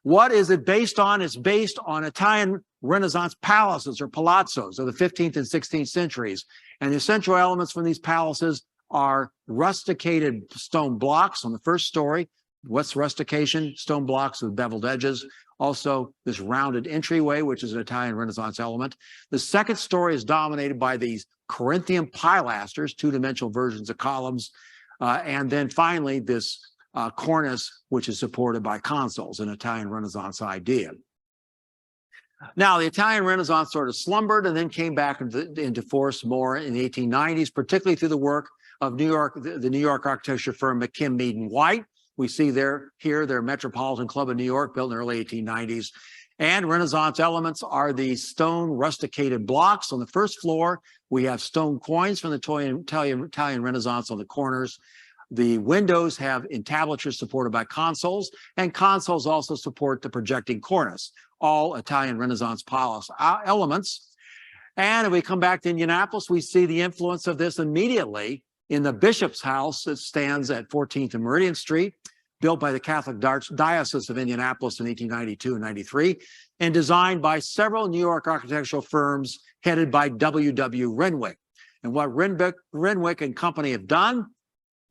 Speaker 2: What is it based on? It's based on Italian Renaissance palaces or palazzos of the 15th and 16th centuries. And the essential elements from these palaces are rusticated stone blocks on the first story. What's rustication? Stone blocks with beveled edges. Also, this rounded entryway, which is an Italian Renaissance element. The second story is dominated by these Corinthian pilasters, two-dimensional versions of columns. And then finally, this cornice, which is supported by consoles, an Italian Renaissance idea. Now, the Italian Renaissance sort of slumbered and then came back into force more in the 1890s, particularly through the work of the New York architecture firm McKim, Mead & White. We see their Metropolitan Club of New York, built in the early 1890s. And Renaissance elements are the stone rusticated blocks on the first floor. We have stone coins from the Italian Renaissance on the corners. The windows have entablatures supported by consoles, and consoles also support the projecting cornice, all Italian Renaissance palace elements. And if we come back to Indianapolis, we see the influence of this immediately in the Bishop's House that stands at 14th and Meridian Street, built by the Catholic Diocese of Indianapolis in 1892 and 93, and designed by several New York architectural firms headed by W.W. Renwick. And what Renwick and company have done,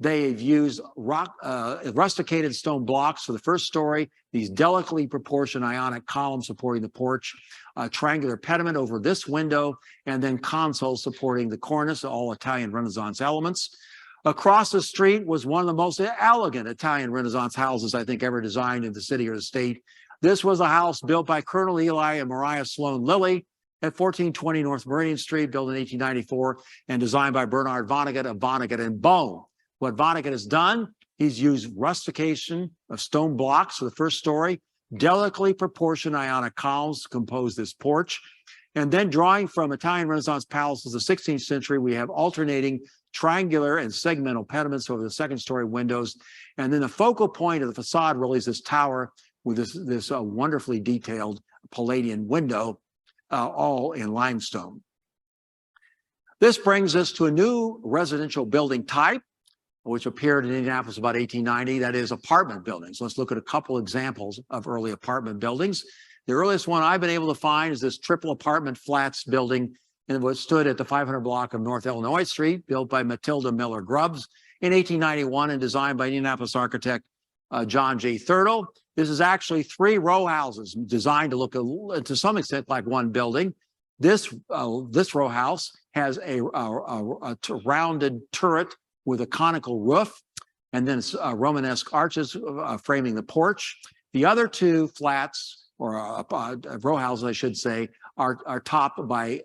Speaker 2: they've used rusticated stone blocks for the first story, these delicately proportioned ionic columns supporting the porch, a triangular pediment over this window, and then consoles supporting the cornice, all Italian Renaissance elements. Across the street was one of the most elegant Italian Renaissance houses I think ever designed in the city or the state. This was a house built by Colonel Eli and Mariah Sloan Lilly at 1420 North Meridian Street, built in 1894, and designed by Bernard Vonnegut of Vonnegut & Bone. What Vonnegut has done, he's used rustication of stone blocks for the first story, delicately proportioned ionic columns to compose this porch. And then drawing from Italian Renaissance palaces of the 16th century, we have alternating triangular and segmental pediments over the second story windows. And then the focal point of the facade really is this tower with this wonderfully detailed Palladian window, all in limestone. This brings us to a new residential building type, which appeared in Indianapolis about 1890, that is apartment buildings. Let's look at a couple examples of early apartment buildings. The earliest one I've been able to find is this triple apartment flats building in what stood at the 500 block of North Illinois Street, built by Matilda Miller Grubbs in 1891 and designed by Indianapolis architect John J. Thurtle. This is actually 3 row houses designed to look to some extent like one building. This row house has a rounded turret with a conical roof, and then Romanesque arches framing the porch. The other 2 flats, or row houses, I should say, are topped by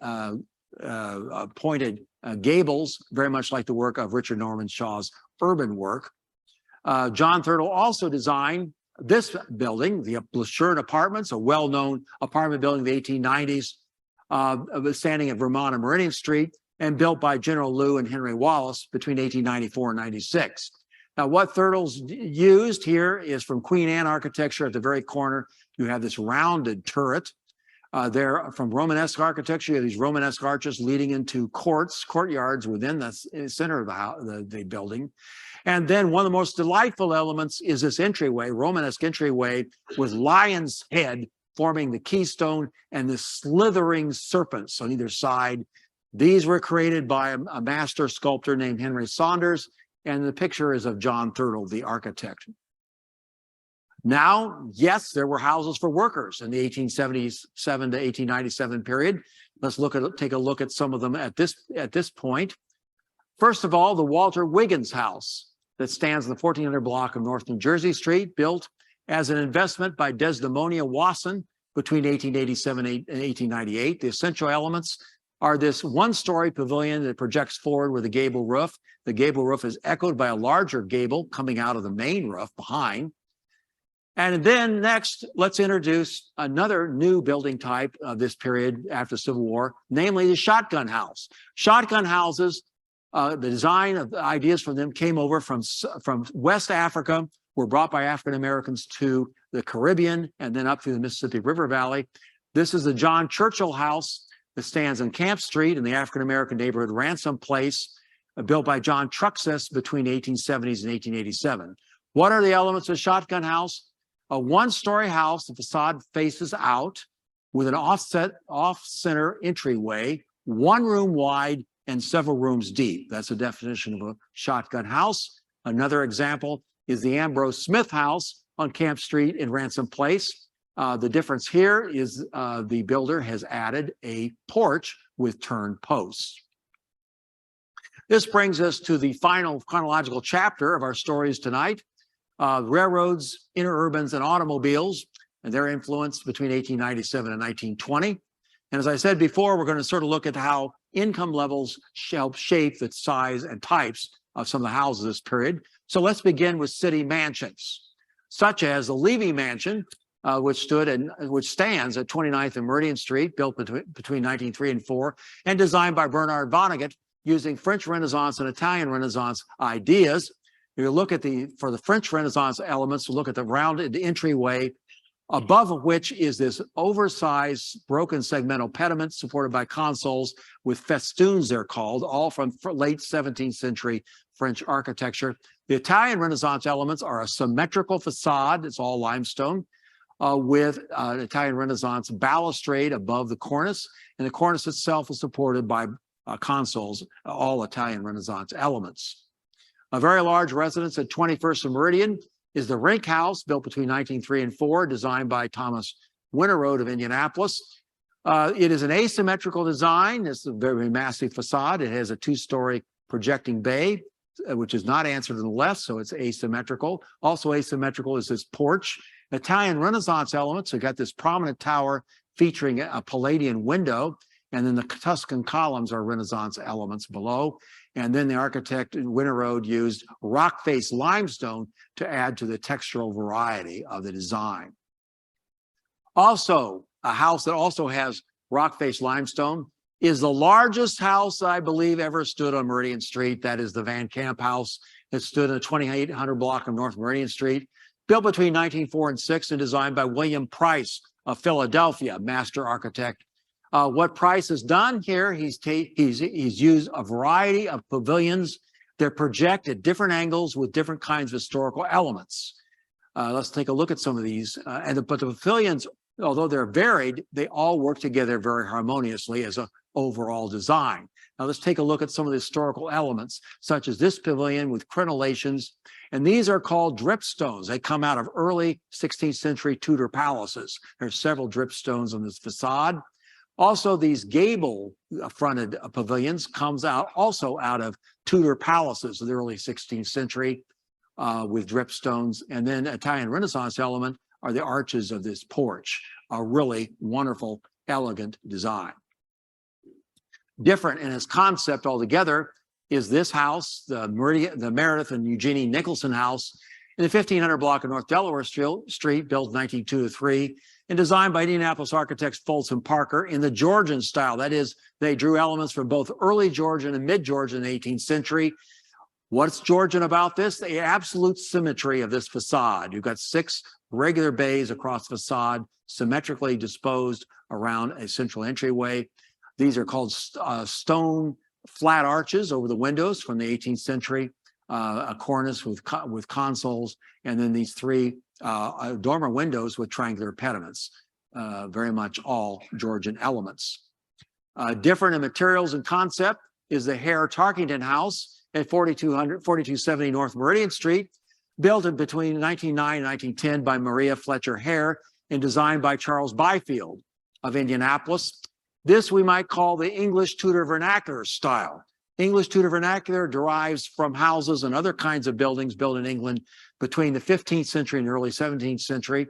Speaker 2: pointed gables, very much like the work of Richard Norman Shaw's urban work. John Thurtle also designed this building, the Blashurn Apartments, a well-known apartment building in the 1890s, standing at Vermont and Meridian Street, and built by General Lew and Henry Wallace between 1894 and 96. Now, what Thurtle's used here is from Queen Anne architecture. At the very corner, you have this rounded turret. There, from Romanesque architecture, you have these Romanesque arches leading into courtyards within the center of the building. And then one of the most delightful elements is this entryway, Romanesque entryway, with lion's head forming the keystone and the slithering serpents on either side. These were created by a master sculptor named Henry Saunders, and the picture is of John Thurtle, the architect. Now, yes, there were houses for workers in the 1877 to 1897 period. Let's take a look at some of them at this point. First of all, the Walter Wiggins House that stands in the 1400 block of North New Jersey Street, built as an investment by Desdemonia Wasson between 1887 and 1898. The essential elements are this one-story pavilion that projects forward with a gable roof. The gable roof is echoed by a larger gable coming out of the main roof behind. And then next, let's introduce another new building type of this period after the Civil War, namely the shotgun house. Shotgun houses, the design of the ideas for them came over from West Africa, were brought by African Americans to the Caribbean and then up through the Mississippi River Valley. This is the John Churchill House that stands on Camp Street in the African American neighborhood Ransom Place, built by John Truxas between 1870s and 1887. What are the elements of shotgun house? A one-story house, the facade faces out with an off-center entryway, one room wide and several rooms deep. That's the definition of a shotgun house. Another example is the Ambrose Smith House on Camp Street in Ransom Place. The difference here is the builder has added a porch with turned posts. This brings us to the final chronological chapter of our stories tonight. Railroads, interurbans, and automobiles, and their influence between 1897 and 1920. And as I said before, we're going to sort of look at how income levels help shape the size and types of some of the houses of this period. So let's begin with city mansions, such as the Levy Mansion, which stands at 29th and Meridian Street, built between 1903 and 4, and designed by Bernard Vonnegut using French Renaissance and Italian Renaissance ideas. You look at for the French Renaissance elements, look at the rounded entryway, above of which is this oversized broken segmental pediment supported by consoles with festoons, they're called, all from late 17th century French architecture. The Italian Renaissance elements are a symmetrical facade, it's all limestone, with an Italian Renaissance balustrade above the cornice, and the cornice itself is supported by consoles, all Italian Renaissance elements. A very large residence at 21st and Meridian is the Rink House, built between 1903 and 4, designed by Thomas Winterode of Indianapolis. It is an asymmetrical design. It's a very massive facade. It has a two-story projecting bay, which is not answered on the left, so it's asymmetrical. Also asymmetrical is this porch. Italian Renaissance elements, we've got this prominent tower featuring a Palladian window, and then the Tuscan columns are Renaissance elements below. And then the architect Winterode used rock face limestone to add to the textural variety of the design. Also, a house that also has rock face limestone is the largest house I believe ever stood on Meridian Street. That is the Van Camp House that stood in the 2800 block of North Meridian Street, built between 1904 and 6 and designed by William Price of Philadelphia, master architect. What Price has done here, he's used a variety of pavilions that project at different angles with different kinds of historical elements. Let's take a look at some of these. But the pavilions, although they're varied, they all work together very harmoniously as an overall design. Now let's take a look at some of the historical elements, such as this pavilion with crenellations. And these are called dripstones. They come out of early 16th century Tudor palaces. There's several dripstones on this facade. Also, these gable-fronted pavilions comes also out of Tudor palaces of the early 16th century with dripstones. And then Italian Renaissance element are the arches of this porch, a really wonderful, elegant design. Different in its concept altogether is this house, the Meredith and Eugenie Nicholson House in the 1500 block of North Delaware Street, built 1902 to 3, and designed by Indianapolis architects Folsom Parker in the Georgian style. That is, they drew elements from both early Georgian and mid-Georgian in the 18th century. What's Georgian about this? The absolute symmetry of this facade. You've got 6 regular bays across the facade, symmetrically disposed around a central entryway. These are called stone flat arches over the windows from the 18th century, a cornice with consoles, and then these 3 dormer windows with triangular pediments, very much all Georgian elements. Different in materials and concept is the Hare Tarkington House at 4270 North Meridian Street, built in between 1909 and 1910 by Maria Fletcher Hare and designed by Charles Byfield of Indianapolis. This we might call the English Tudor vernacular style. English Tudor vernacular derives from houses and other kinds of buildings built in England between the 15th century and early 17th century.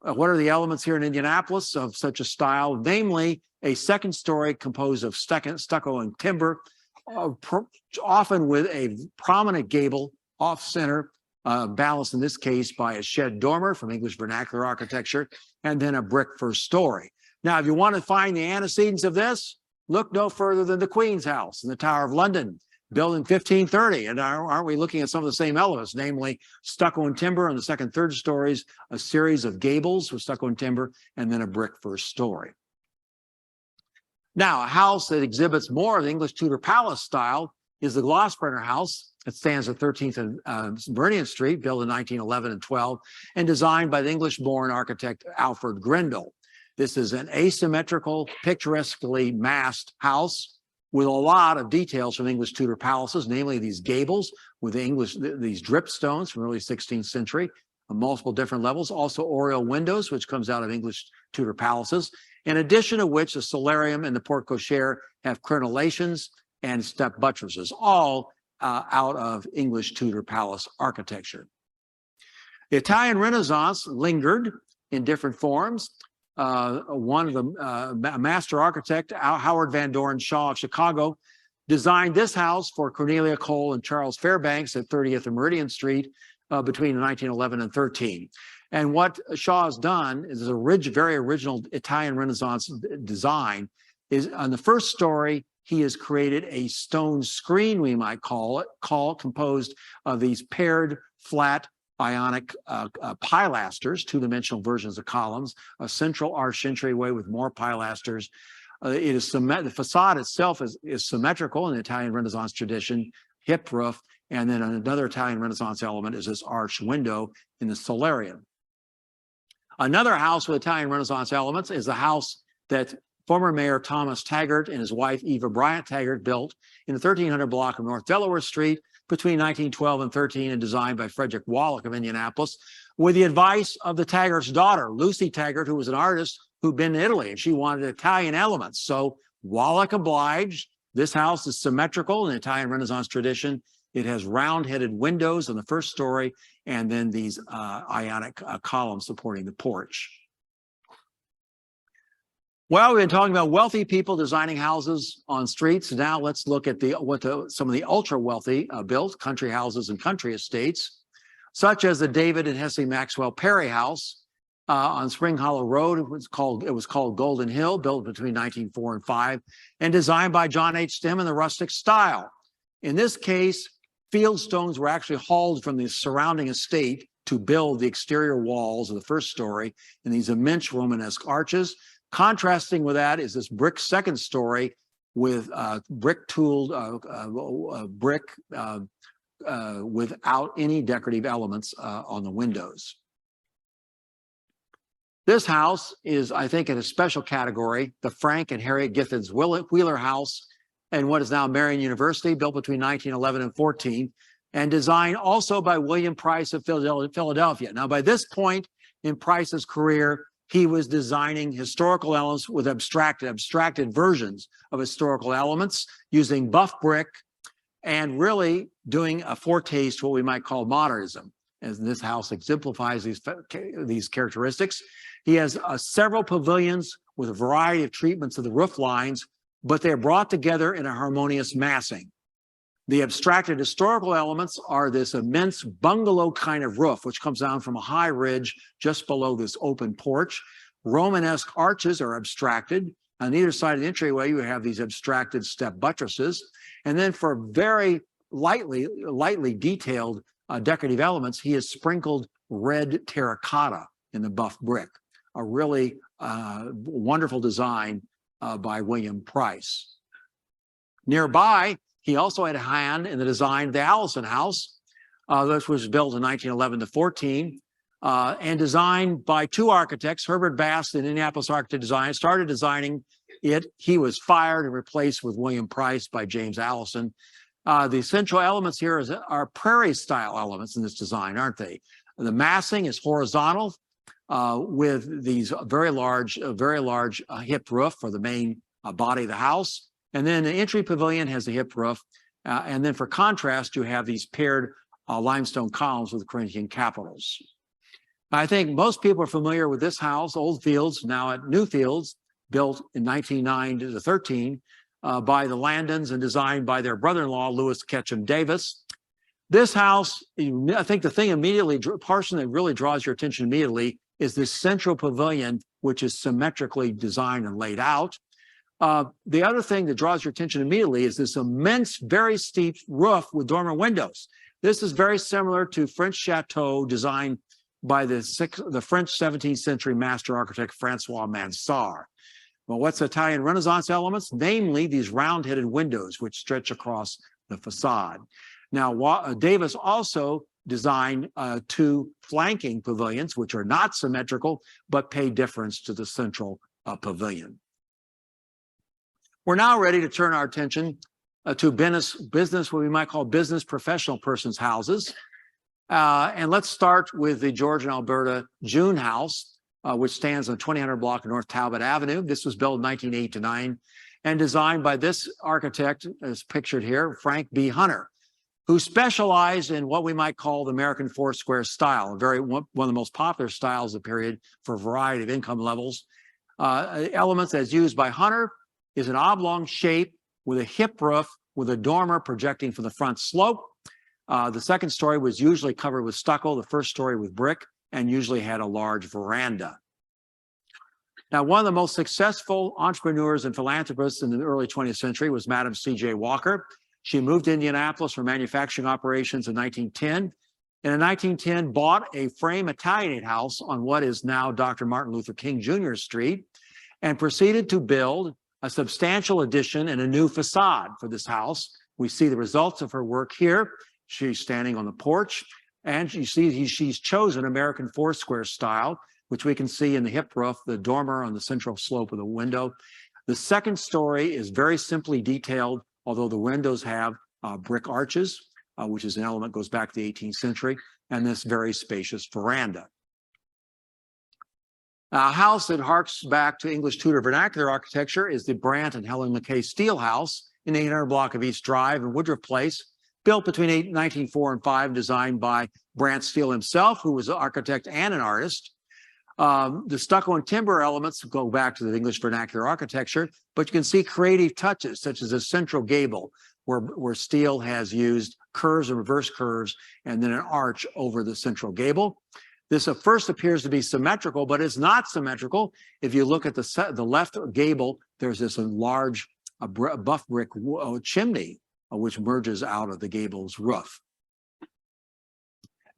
Speaker 2: What are the elements here in Indianapolis of such a style? Namely, a second story composed of stucco and timber, often with a prominent gable off center, balanced in this case by a shed dormer from English vernacular architecture, and then a brick first story. Now, if you want to find the antecedents of this, look no further than the Queen's House in the Tower of London, built in 1530. And aren't we looking at some of the same elements, namely stucco and timber on the second, third stories, a series of gables with stucco and timber, and then a brick first story. Now, a house that exhibits more of the English Tudor palace style is the Glossbrenner House. It stands at 13th and Meridian Street, built in 1911 and 12, and designed by the English-born architect Alfred Grindal. This is an asymmetrical, picturesquely massed house with a lot of details from English Tudor palaces, namely these gables with these dripstones from early 16th century, on multiple different levels, also oriel windows, which comes out of English Tudor palaces, in addition to which the solarium and the porte cochere have crenellations and step buttresses, all out of English Tudor palace architecture. The Italian Renaissance lingered in different forms. One of the master architect, Howard Van Doren Shaw of Chicago, designed this house for Cornelia Cole and Charles Fairbanks at 30th and Meridian Street between 1911 and 13. And what Shaw has done is a very original Italian Renaissance design. Is on the first story, he has created a stone screen, we might call it, composed of these paired flat Ionic pilasters, 2-dimensional versions of columns, a central arch entryway with more pilasters. The facade itself is symmetrical in the Italian Renaissance tradition, hip roof, and then another Italian Renaissance element is this arched window in the solarium. Another house with Italian Renaissance elements is the house that former Mayor Thomas Taggart and his wife Eva Bryant Taggart built in the 1300 block of North Delaware Street between 1912 and 13, and designed by Frederick Wallach of Indianapolis, with the advice of the Taggart's daughter, Lucy Taggart, who was an artist who'd been in Italy, and she wanted Italian elements. So Wallach obliged. This house is symmetrical in the Italian Renaissance tradition. It has round-headed windows on the first story, and then these Ionic columns supporting the porch. Well, we've been talking about wealthy people designing houses on streets. Now let's look at some of the ultra-wealthy built country houses and country estates, such as the David and Hesse Maxwell Perry House on Spring Hollow Road. It was called Golden Hill, built between 1904 and 5, and designed by John H. Stem in the rustic style. In this case, field stones were actually hauled from the surrounding estate to build the exterior walls of the first story in these immense Romanesque arches. Contrasting with that is this brick second story with brick tooled brick without any decorative elements on the windows. This house is, I think, in a special category, the Frank and Harriet Githens Wheeler House and what is now Marion University, built between 1911 and 14, and designed also by William Price of Philadelphia. Now, by this point in Price's career, he was designing historical elements with abstracted versions of historical elements using buff brick and really doing a foretaste to what we might call modernism. As this house exemplifies these characteristics. He has several pavilions with a variety of treatments of the roof lines, but they're brought together in a harmonious massing. The abstracted historical elements are this immense bungalow kind of roof, which comes down from a high ridge just below this open porch, Romanesque arches are abstracted. On either side of the entryway, you have these abstracted step buttresses. And then for very lightly detailed decorative elements, he has sprinkled red terracotta in the buff brick, a really wonderful design by William Price. Nearby, he also had a hand in the design of the Allison House, which was built in 1911 to 14, and designed by two architects. Herbert Bass, the Indianapolis architect design, started designing it. He was fired and replaced with William Price by James Allison. The central elements here are prairie-style elements in this design, aren't they? The massing is horizontal with these very large hip roof for the main body of the house. And then the entry pavilion has a hip roof. And then for contrast, you have these paired limestone columns with Corinthian capitals. I think most people are familiar with this house, Old Fields, now at New Fields, built in 1909 to 13 by the Landons and designed by their brother-in-law, Lewis Ketchum Davis. This house, I think the thing portion that really draws your attention immediately is this central pavilion, which is symmetrically designed and laid out. The other thing that draws your attention immediately is this immense, very steep roof with dormer windows. This is very similar to French chateau designed by the French 17th century master architect Francois Mansart. Well, what's Italian Renaissance elements? Namely, these round-headed windows which stretch across the facade. Now, Davis also designed two flanking pavilions, which are not symmetrical, but pay difference to the central pavilion. We're now ready to turn our attention to business, what we might call business professional persons' houses. And let's start with the Georgia and Alberta June House, which stands on 2000 block of North Talbot Avenue. This was built in 1908 to 9 and designed by this architect, as pictured here, Frank B. Hunter, who specialized in what we might call the American four-square style, one of the most popular styles of the period for a variety of income levels. Elements as used by Hunter is an oblong shape with a hip roof with a dormer projecting from the front slope. The second story was usually covered with stucco, the first story with brick, and usually had a large veranda. Now, one of the most successful entrepreneurs and philanthropists in the early 20th century was Madam C.J. Walker. She moved to Indianapolis for manufacturing operations in 1910, and in 1910 bought a frame Italianate house on what is now Dr. Martin Luther King Jr. Street, and proceeded to build a substantial addition and a new facade for this house. We see the results of her work here. She's standing on the porch, and you see she's chosen American four-square style, which we can see in the hip roof, the dormer on the central slope of the window. The second story is very simply detailed, although the windows have brick arches, which is an element that goes back to the 18th century, and this very spacious veranda. A house that harks back to English Tudor vernacular architecture is the Brant and Helen McKay Steele House in the 800 block of East Drive in Woodruff Place, built between 1904 and 5, designed by Brant Steele himself, who was an architect and an artist. The stucco and timber elements go back to the English vernacular architecture, but you can see creative touches, such as a central gable, where Steele has used curves and reverse curves, and then an arch over the central gable. This at first appears to be symmetrical, but it's not symmetrical. If you look at the left gable, there's this large buff brick chimney, which merges out of the gable's roof.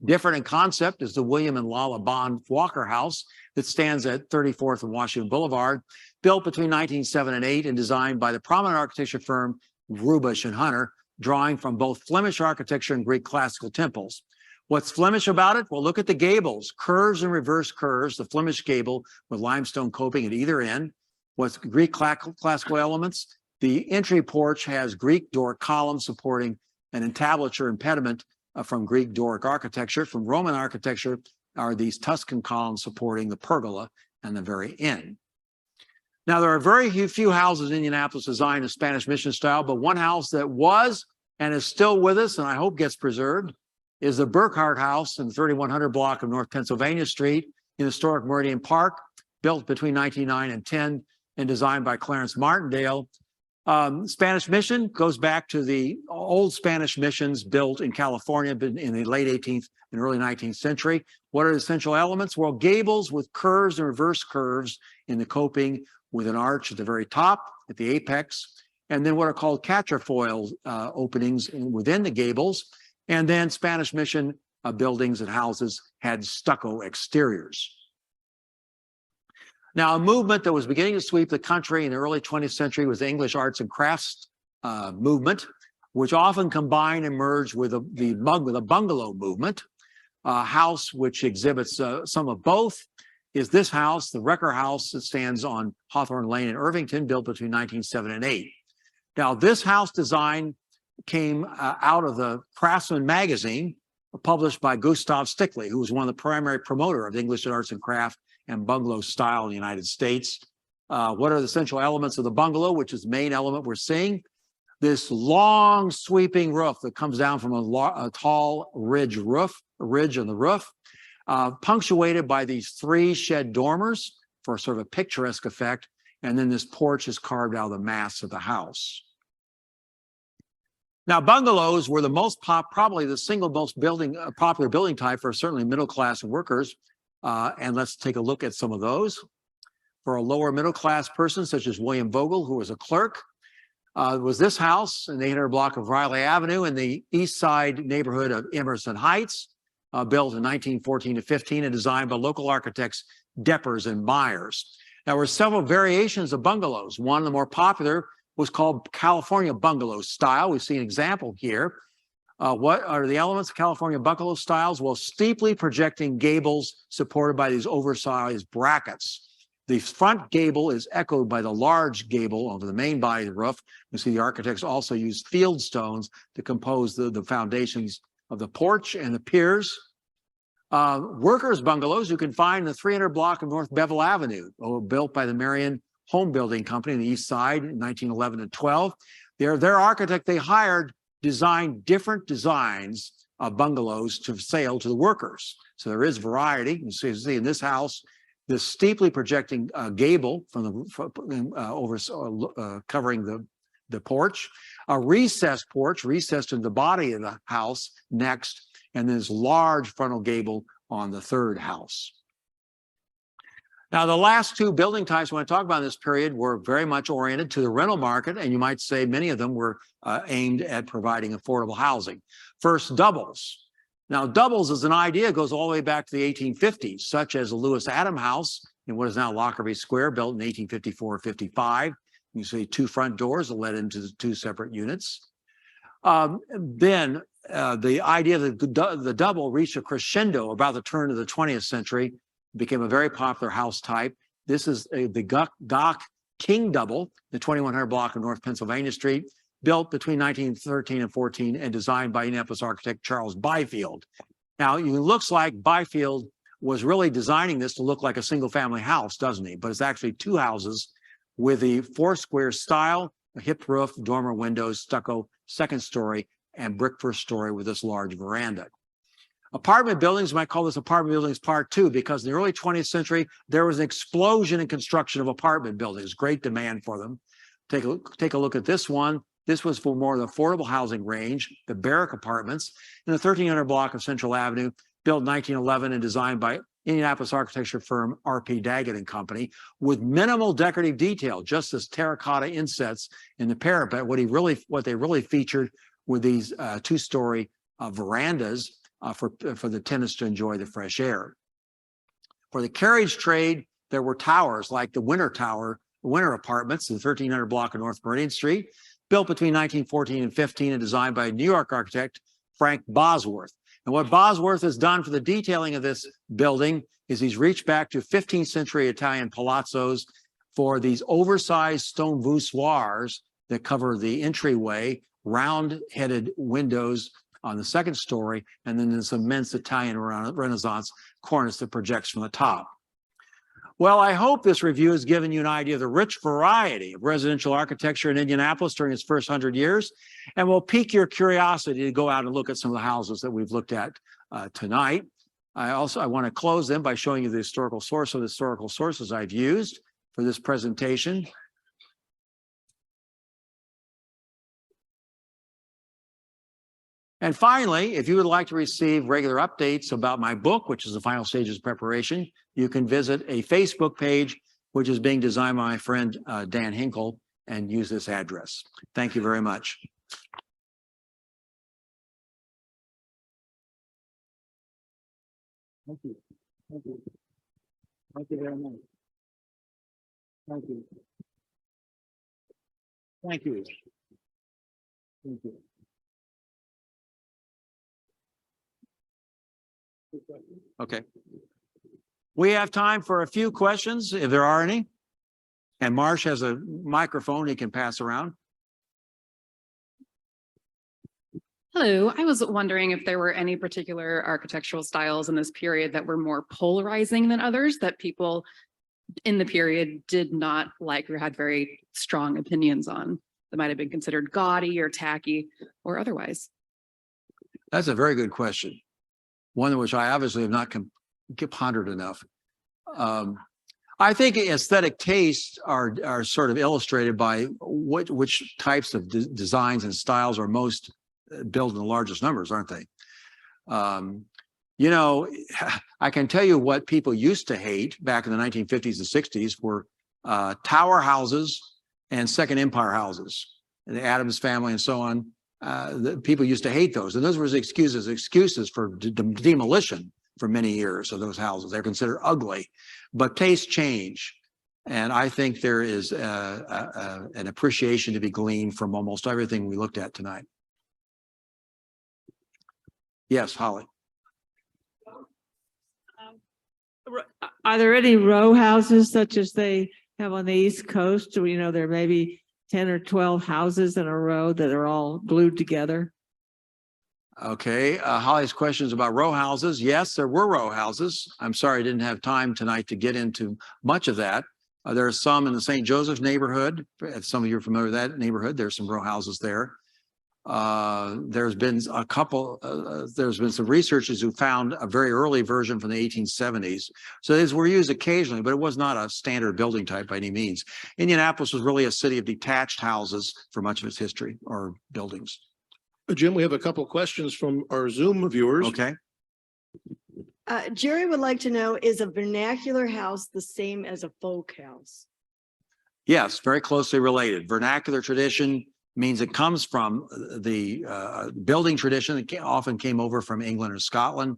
Speaker 2: Different in concept is the William and Lala Bond Walker House that stands at 34th and Washington Boulevard, built between 1907 and 8 and designed by the prominent architecture firm Rubish and Hunter, drawing from both Flemish architecture and Greek classical temples. What's Flemish about it? Well, look at the gables, curves and reverse curves, the Flemish gable with limestone coping at either end. What's Greek classical elements? The entry porch has Greek Doric columns supporting an entablature and pediment from Greek Doric architecture. From Roman architecture are these Tuscan columns supporting the pergola and the very end. Now, there are very few houses in Indianapolis designed in Spanish mission style, but one house that was and is still with us, and I hope gets preserved, is the Burkhardt House in the 3100 block of North Pennsylvania Street in historic Meridian Park, built between 1909 and 10 and designed by Clarence Martindale. Spanish Mission goes back to the old Spanish missions built in California in the late 18th and early 19th century. What are the essential elements? Well, gables with curves and reverse curves in the coping, with an arch at the very top, at the apex, and then what are called quatrefoil openings within the gables. And then Spanish Mission buildings and houses had stucco exteriors. Now, a movement that was beginning to sweep the country in the early 20th century was the English arts and crafts movement, which often combined and merged with the bungalow movement. A house which exhibits some of both is this house, the Wrecker House, that stands on Hawthorne Lane in Irvington, built between 1907 and 8. Now, this house design came out of the Craftsman magazine, published by Gustav Stickley, who was one of the primary promoter of English arts and craft and bungalow style in the United States. What are the essential elements of the bungalow, which is the main element we're seeing? This long sweeping roof that comes down from a tall ridge on the roof, punctuated by these 3 shed dormers for sort of a picturesque effect. And then this porch is carved out of the mass of the house. Now, bungalows were the probably the single most popular building type for certainly middle-class workers. And let's take a look at some of those. For a lower middle-class person, such as William Vogel, who was a clerk, was this house in the 800 block of Riley Avenue in the east side neighborhood of Emerson Heights, built in 1914 to 15 and designed by local architects Deppers and Myers. There were several variations of bungalows. One of the more popular was called California bungalow style. We see an example here. What are the elements of California bungalow styles? Well, steeply projecting gables supported by these oversized brackets. The front gable is echoed by the large gable over the main body of the roof. You see the architects also used field stones to compose the foundations of the porch and the piers. Workers' bungalows you can find in the 300 block of North Bevel Avenue, built by the Marion Home Building Company on the east side in 1911 and 12. Their architect they hired designed different designs of bungalows to sale to the workers. So there is variety. You see in this house, this steeply projecting gable from covering the porch, a recessed porch recessed in the body of the house next, and this large frontal gable on the third house. Now, the last 2 building types I want to talk about in this period were very much oriented to the rental market, and you might say many of them were aimed at providing affordable housing. First, doubles. Now, doubles as an idea goes all the way back to the 1850s, such as the Lewis Adam House in what is now Lockerbie Square, built in 1854-55. You see 2 front doors that led into the 2 separate units. Then the idea that the double reached a crescendo about the turn of the 20th century, became a very popular house type. This is the Gock King double, the 2100 block of North Pennsylvania Street, built between 1913 and 14 and designed by Indianapolis architect Charles Byfield. Now, it looks like Byfield was really designing this to look like a single family house, doesn't he? But it's actually 2 houses with the 4 square style, a hipped roof, dormer windows, stucco, second story, and brick first story with this large veranda. Apartment buildings, we might call this apartment buildings part 2, because in the early 20th century, there was an explosion in construction of apartment buildings, great demand for them. Take a look at this one. This was for more of the affordable housing range, the barrack apartments, in the 1300 block of Central Avenue, built in 1911 and designed by Indianapolis architecture firm R.P. Daggett and Company, with minimal decorative detail, just as terracotta insets in the parapet. What they really featured were these 2-story verandas for the tenants to enjoy the fresh air. For the carriage trade, there were towers like the Winter Tower, Winter Apartments, the 1300 block of North Meridian Street, built between 1914 and 15 and designed by New York architect Frank Bosworth. And what Bosworth has done for the detailing of this building is he's reached back to 15th century Italian palazzos for these oversized stone voussoirs that cover the entryway, round-headed windows on the second story, and then this immense Italian Renaissance cornice that projects from the top. Well, I hope this review has given you an idea of the rich variety of residential architecture in Indianapolis during its first 100 years, and will pique your curiosity to go out and look at some of the houses that we've looked at tonight. I want to close them by showing you the historical source of the historical sources I've used for this presentation. And finally, if you would like to receive regular updates about my book, which is the final stages of preparation, you can visit a Facebook page, which is being designed by my friend Dan Hinkle, and use this address. Thank you very much. Thank you. Thank you. Thank you very much. Thank you. Thank you. Thank you. Okay. We have time for a few questions, if there are any. And Marsh has a microphone he can pass around.
Speaker 3: Hello, I was wondering if there were any particular architectural styles in this period that were more polarizing than others that people in the period did not like or had very strong opinions on, that might have been considered gaudy or tacky or otherwise.
Speaker 2: That's a very good question. One which I obviously have not pondered enough. I think aesthetic tastes are sort of illustrated by which types of designs and styles are most built in the largest numbers, aren't they? You know, I can tell you what people used to hate back in the 1950s and 60s were tower houses and Second Empire houses, the Addams family and so on. The people used to hate those, and those were excuses for demolition for many years of those houses. They're considered ugly, but tastes change. And I think there is an appreciation to be gleaned from almost everything we looked at tonight. Yes, Holly.
Speaker 4: Are there any row houses such as they have on the East Coast? You know, there may be 10 or 12 houses in a row that are all glued together.
Speaker 2: Okay, Holly's questions about row houses. Yes, there were row houses. I'm sorry I didn't have time tonight to get into much of that. There are some in the St. Joseph neighborhood. If some of you are familiar with that neighborhood, there's some row houses there. There's been a couple, there's been some researchers who found a very early version from the 1870s. So these were used occasionally, but it was not a standard building type by any means. Indianapolis was really a city of detached houses for much of its history, or buildings.
Speaker 1: Jim, we have a couple questions from our Zoom viewers.
Speaker 2: Okay.
Speaker 5: Jerry would like to know, is a vernacular house the same as a folk house?
Speaker 2: Yes, very closely related. Vernacular tradition means it comes from the building tradition that often came over from England or Scotland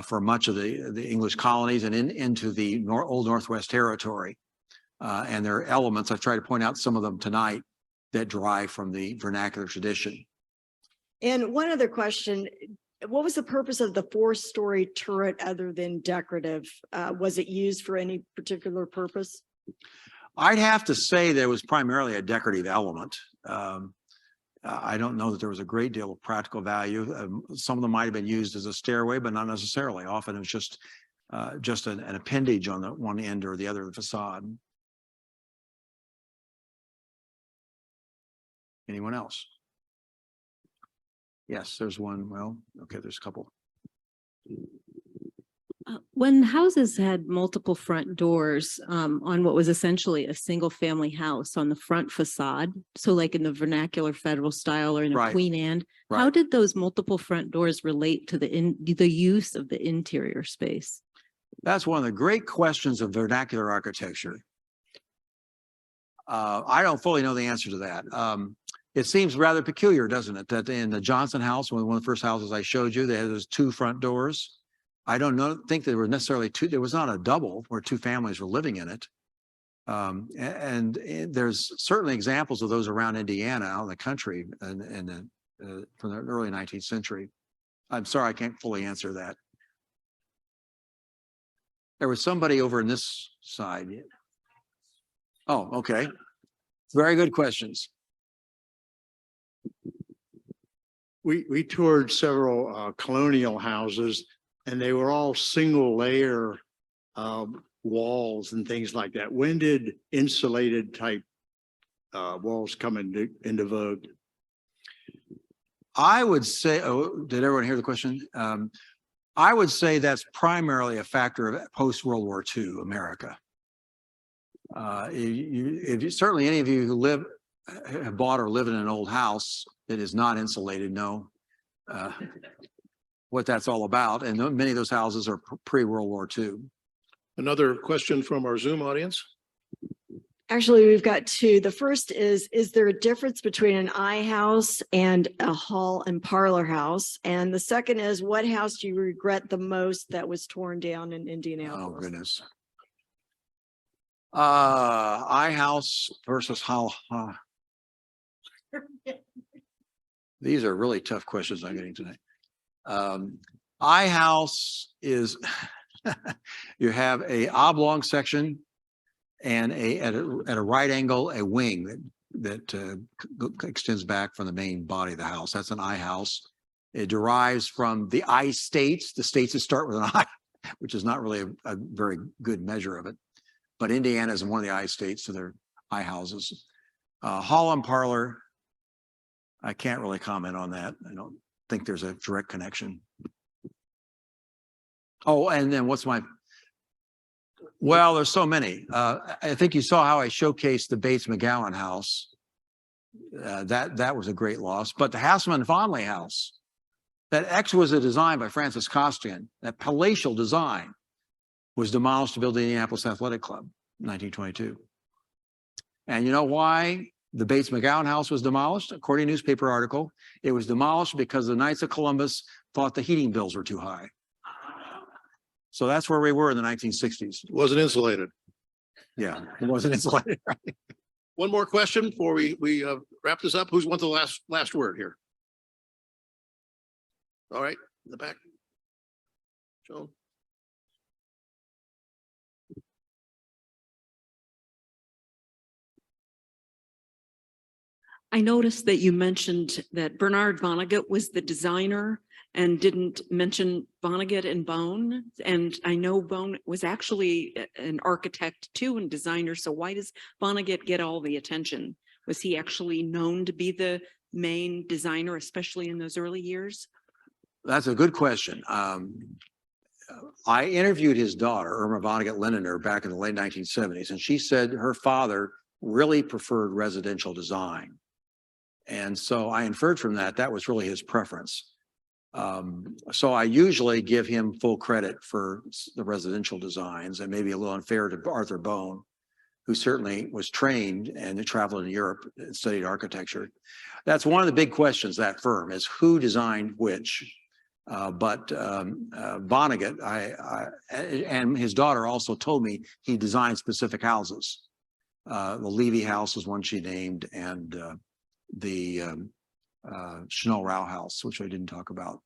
Speaker 2: for much of the English colonies and into the Old Northwest Territory. And there are elements, I've tried to point out some of them tonight, that derive from the vernacular tradition.
Speaker 5: And one other question, what was the purpose of the 4-story turret other than decorative? Was it used for any particular purpose?
Speaker 2: I'd have to say there was primarily a decorative element. I don't know that there was a great deal of practical value. Some of them might have been used as a stairway, but not necessarily. Often it was just an appendage on the one end or the other of the facade. Anyone else? Yes, there's one. Well, okay, there's a couple.
Speaker 6: When houses had multiple front doors on what was essentially a single family house on the front facade, so like in the vernacular federal style or in a
Speaker 2: Right.
Speaker 6: Queen Anne,
Speaker 2: Right.
Speaker 6: how did those multiple front doors relate to the use of the interior space?
Speaker 2: That's one of the great questions of vernacular architecture. I don't fully know the answer to that. It seems rather peculiar, doesn't it, that in the Johnson house, one of the first houses I showed you, they had those 2 front doors. I don't think there were necessarily 2. There was not a double where 2 families were living in it. And there's certainly examples of those around Indiana, out in the country, and from the early 19th century. I'm sorry, I can't fully answer that. There was somebody over in this side. Oh, okay. Very good questions.
Speaker 7: We toured several colonial houses, and they were all single layer walls and things like that. When did insulated type walls come into vogue?
Speaker 2: I would say, oh, did everyone hear the question? I would say that's primarily a factor of post-World War II America. Certainly any of you who have bought or live in an old house that is not insulated know what that's all about. And many of those houses are pre-World War II.
Speaker 1: Another question from our Zoom audience.
Speaker 5: Actually, we've got two. The first is there a difference between an I house and a hall and parlor house? And the second is, what house do you regret the most that was torn down in Indianapolis?
Speaker 2: Oh, goodness. I house versus how. These are really tough questions I'm getting tonight. I house is you have a oblong section and at a right angle, a wing that extends back from the main body of the house. That's an I house. It derives from the I states, the states that start with an I, which is not really a very good measure of it. But Indiana is one of the I states, so they're I houses. Hall and parlor, I can't really comment on that. I don't think there's a direct connection. Oh, and then what's my, well, there's so many. I think you saw how I showcased the Bates McGowan house. That was a great loss. But the Hassman-Vonley house, that exquisite design by Francis Costigan, that palatial design, was demolished to build the Indianapolis Athletic Club in 1922. And you know why the Bates McGowan house was demolished? According to a newspaper article, it was demolished because the Knights of Columbus thought the heating bills were too high. So that's where we were in the 1960s.
Speaker 1: Wasn't insulated.
Speaker 2: Yeah, it wasn't insulated.
Speaker 1: One more question before we wrap this up. Who's wants the last word here? All right, in the back. Joan.
Speaker 8: I noticed that you mentioned that Bernard Vonnegut was the designer and didn't mention Vonnegut and Bone. And I know Bone was actually an architect too and designer. So why does Vonnegut get all the attention? Was he actually known to be the main designer, especially in those early years?
Speaker 2: That's a good question. I interviewed his daughter, Irma Vonnegut Lindener, back in the late 1970s, and she said her father really preferred residential design. And so I inferred from that, that was really his preference. So I usually give him full credit for the residential designs, and maybe a little unfair to Arthur Bone, who certainly was trained and traveled in Europe and studied architecture. That's one of the big questions, that firm, is who designed which. But Vonnegut, and his daughter also told me he designed specific houses. The Levy house was one she named, and the Chanel Rao house, which I didn't talk about.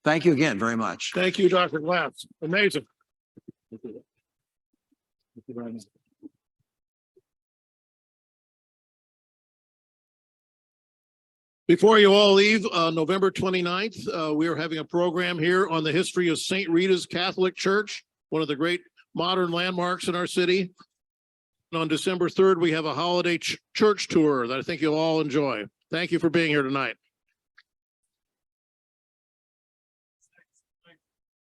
Speaker 2: Thank you again very much.
Speaker 1: Thank you, Dr. Glass. Amazing. Before you all leave, November 29th, we are having a program here on the history of St. Rita's Catholic Church, one of the great modern landmarks in our city. And on December 3rd, we have a holiday church tour that I think you'll all enjoy. Thank you for being here tonight.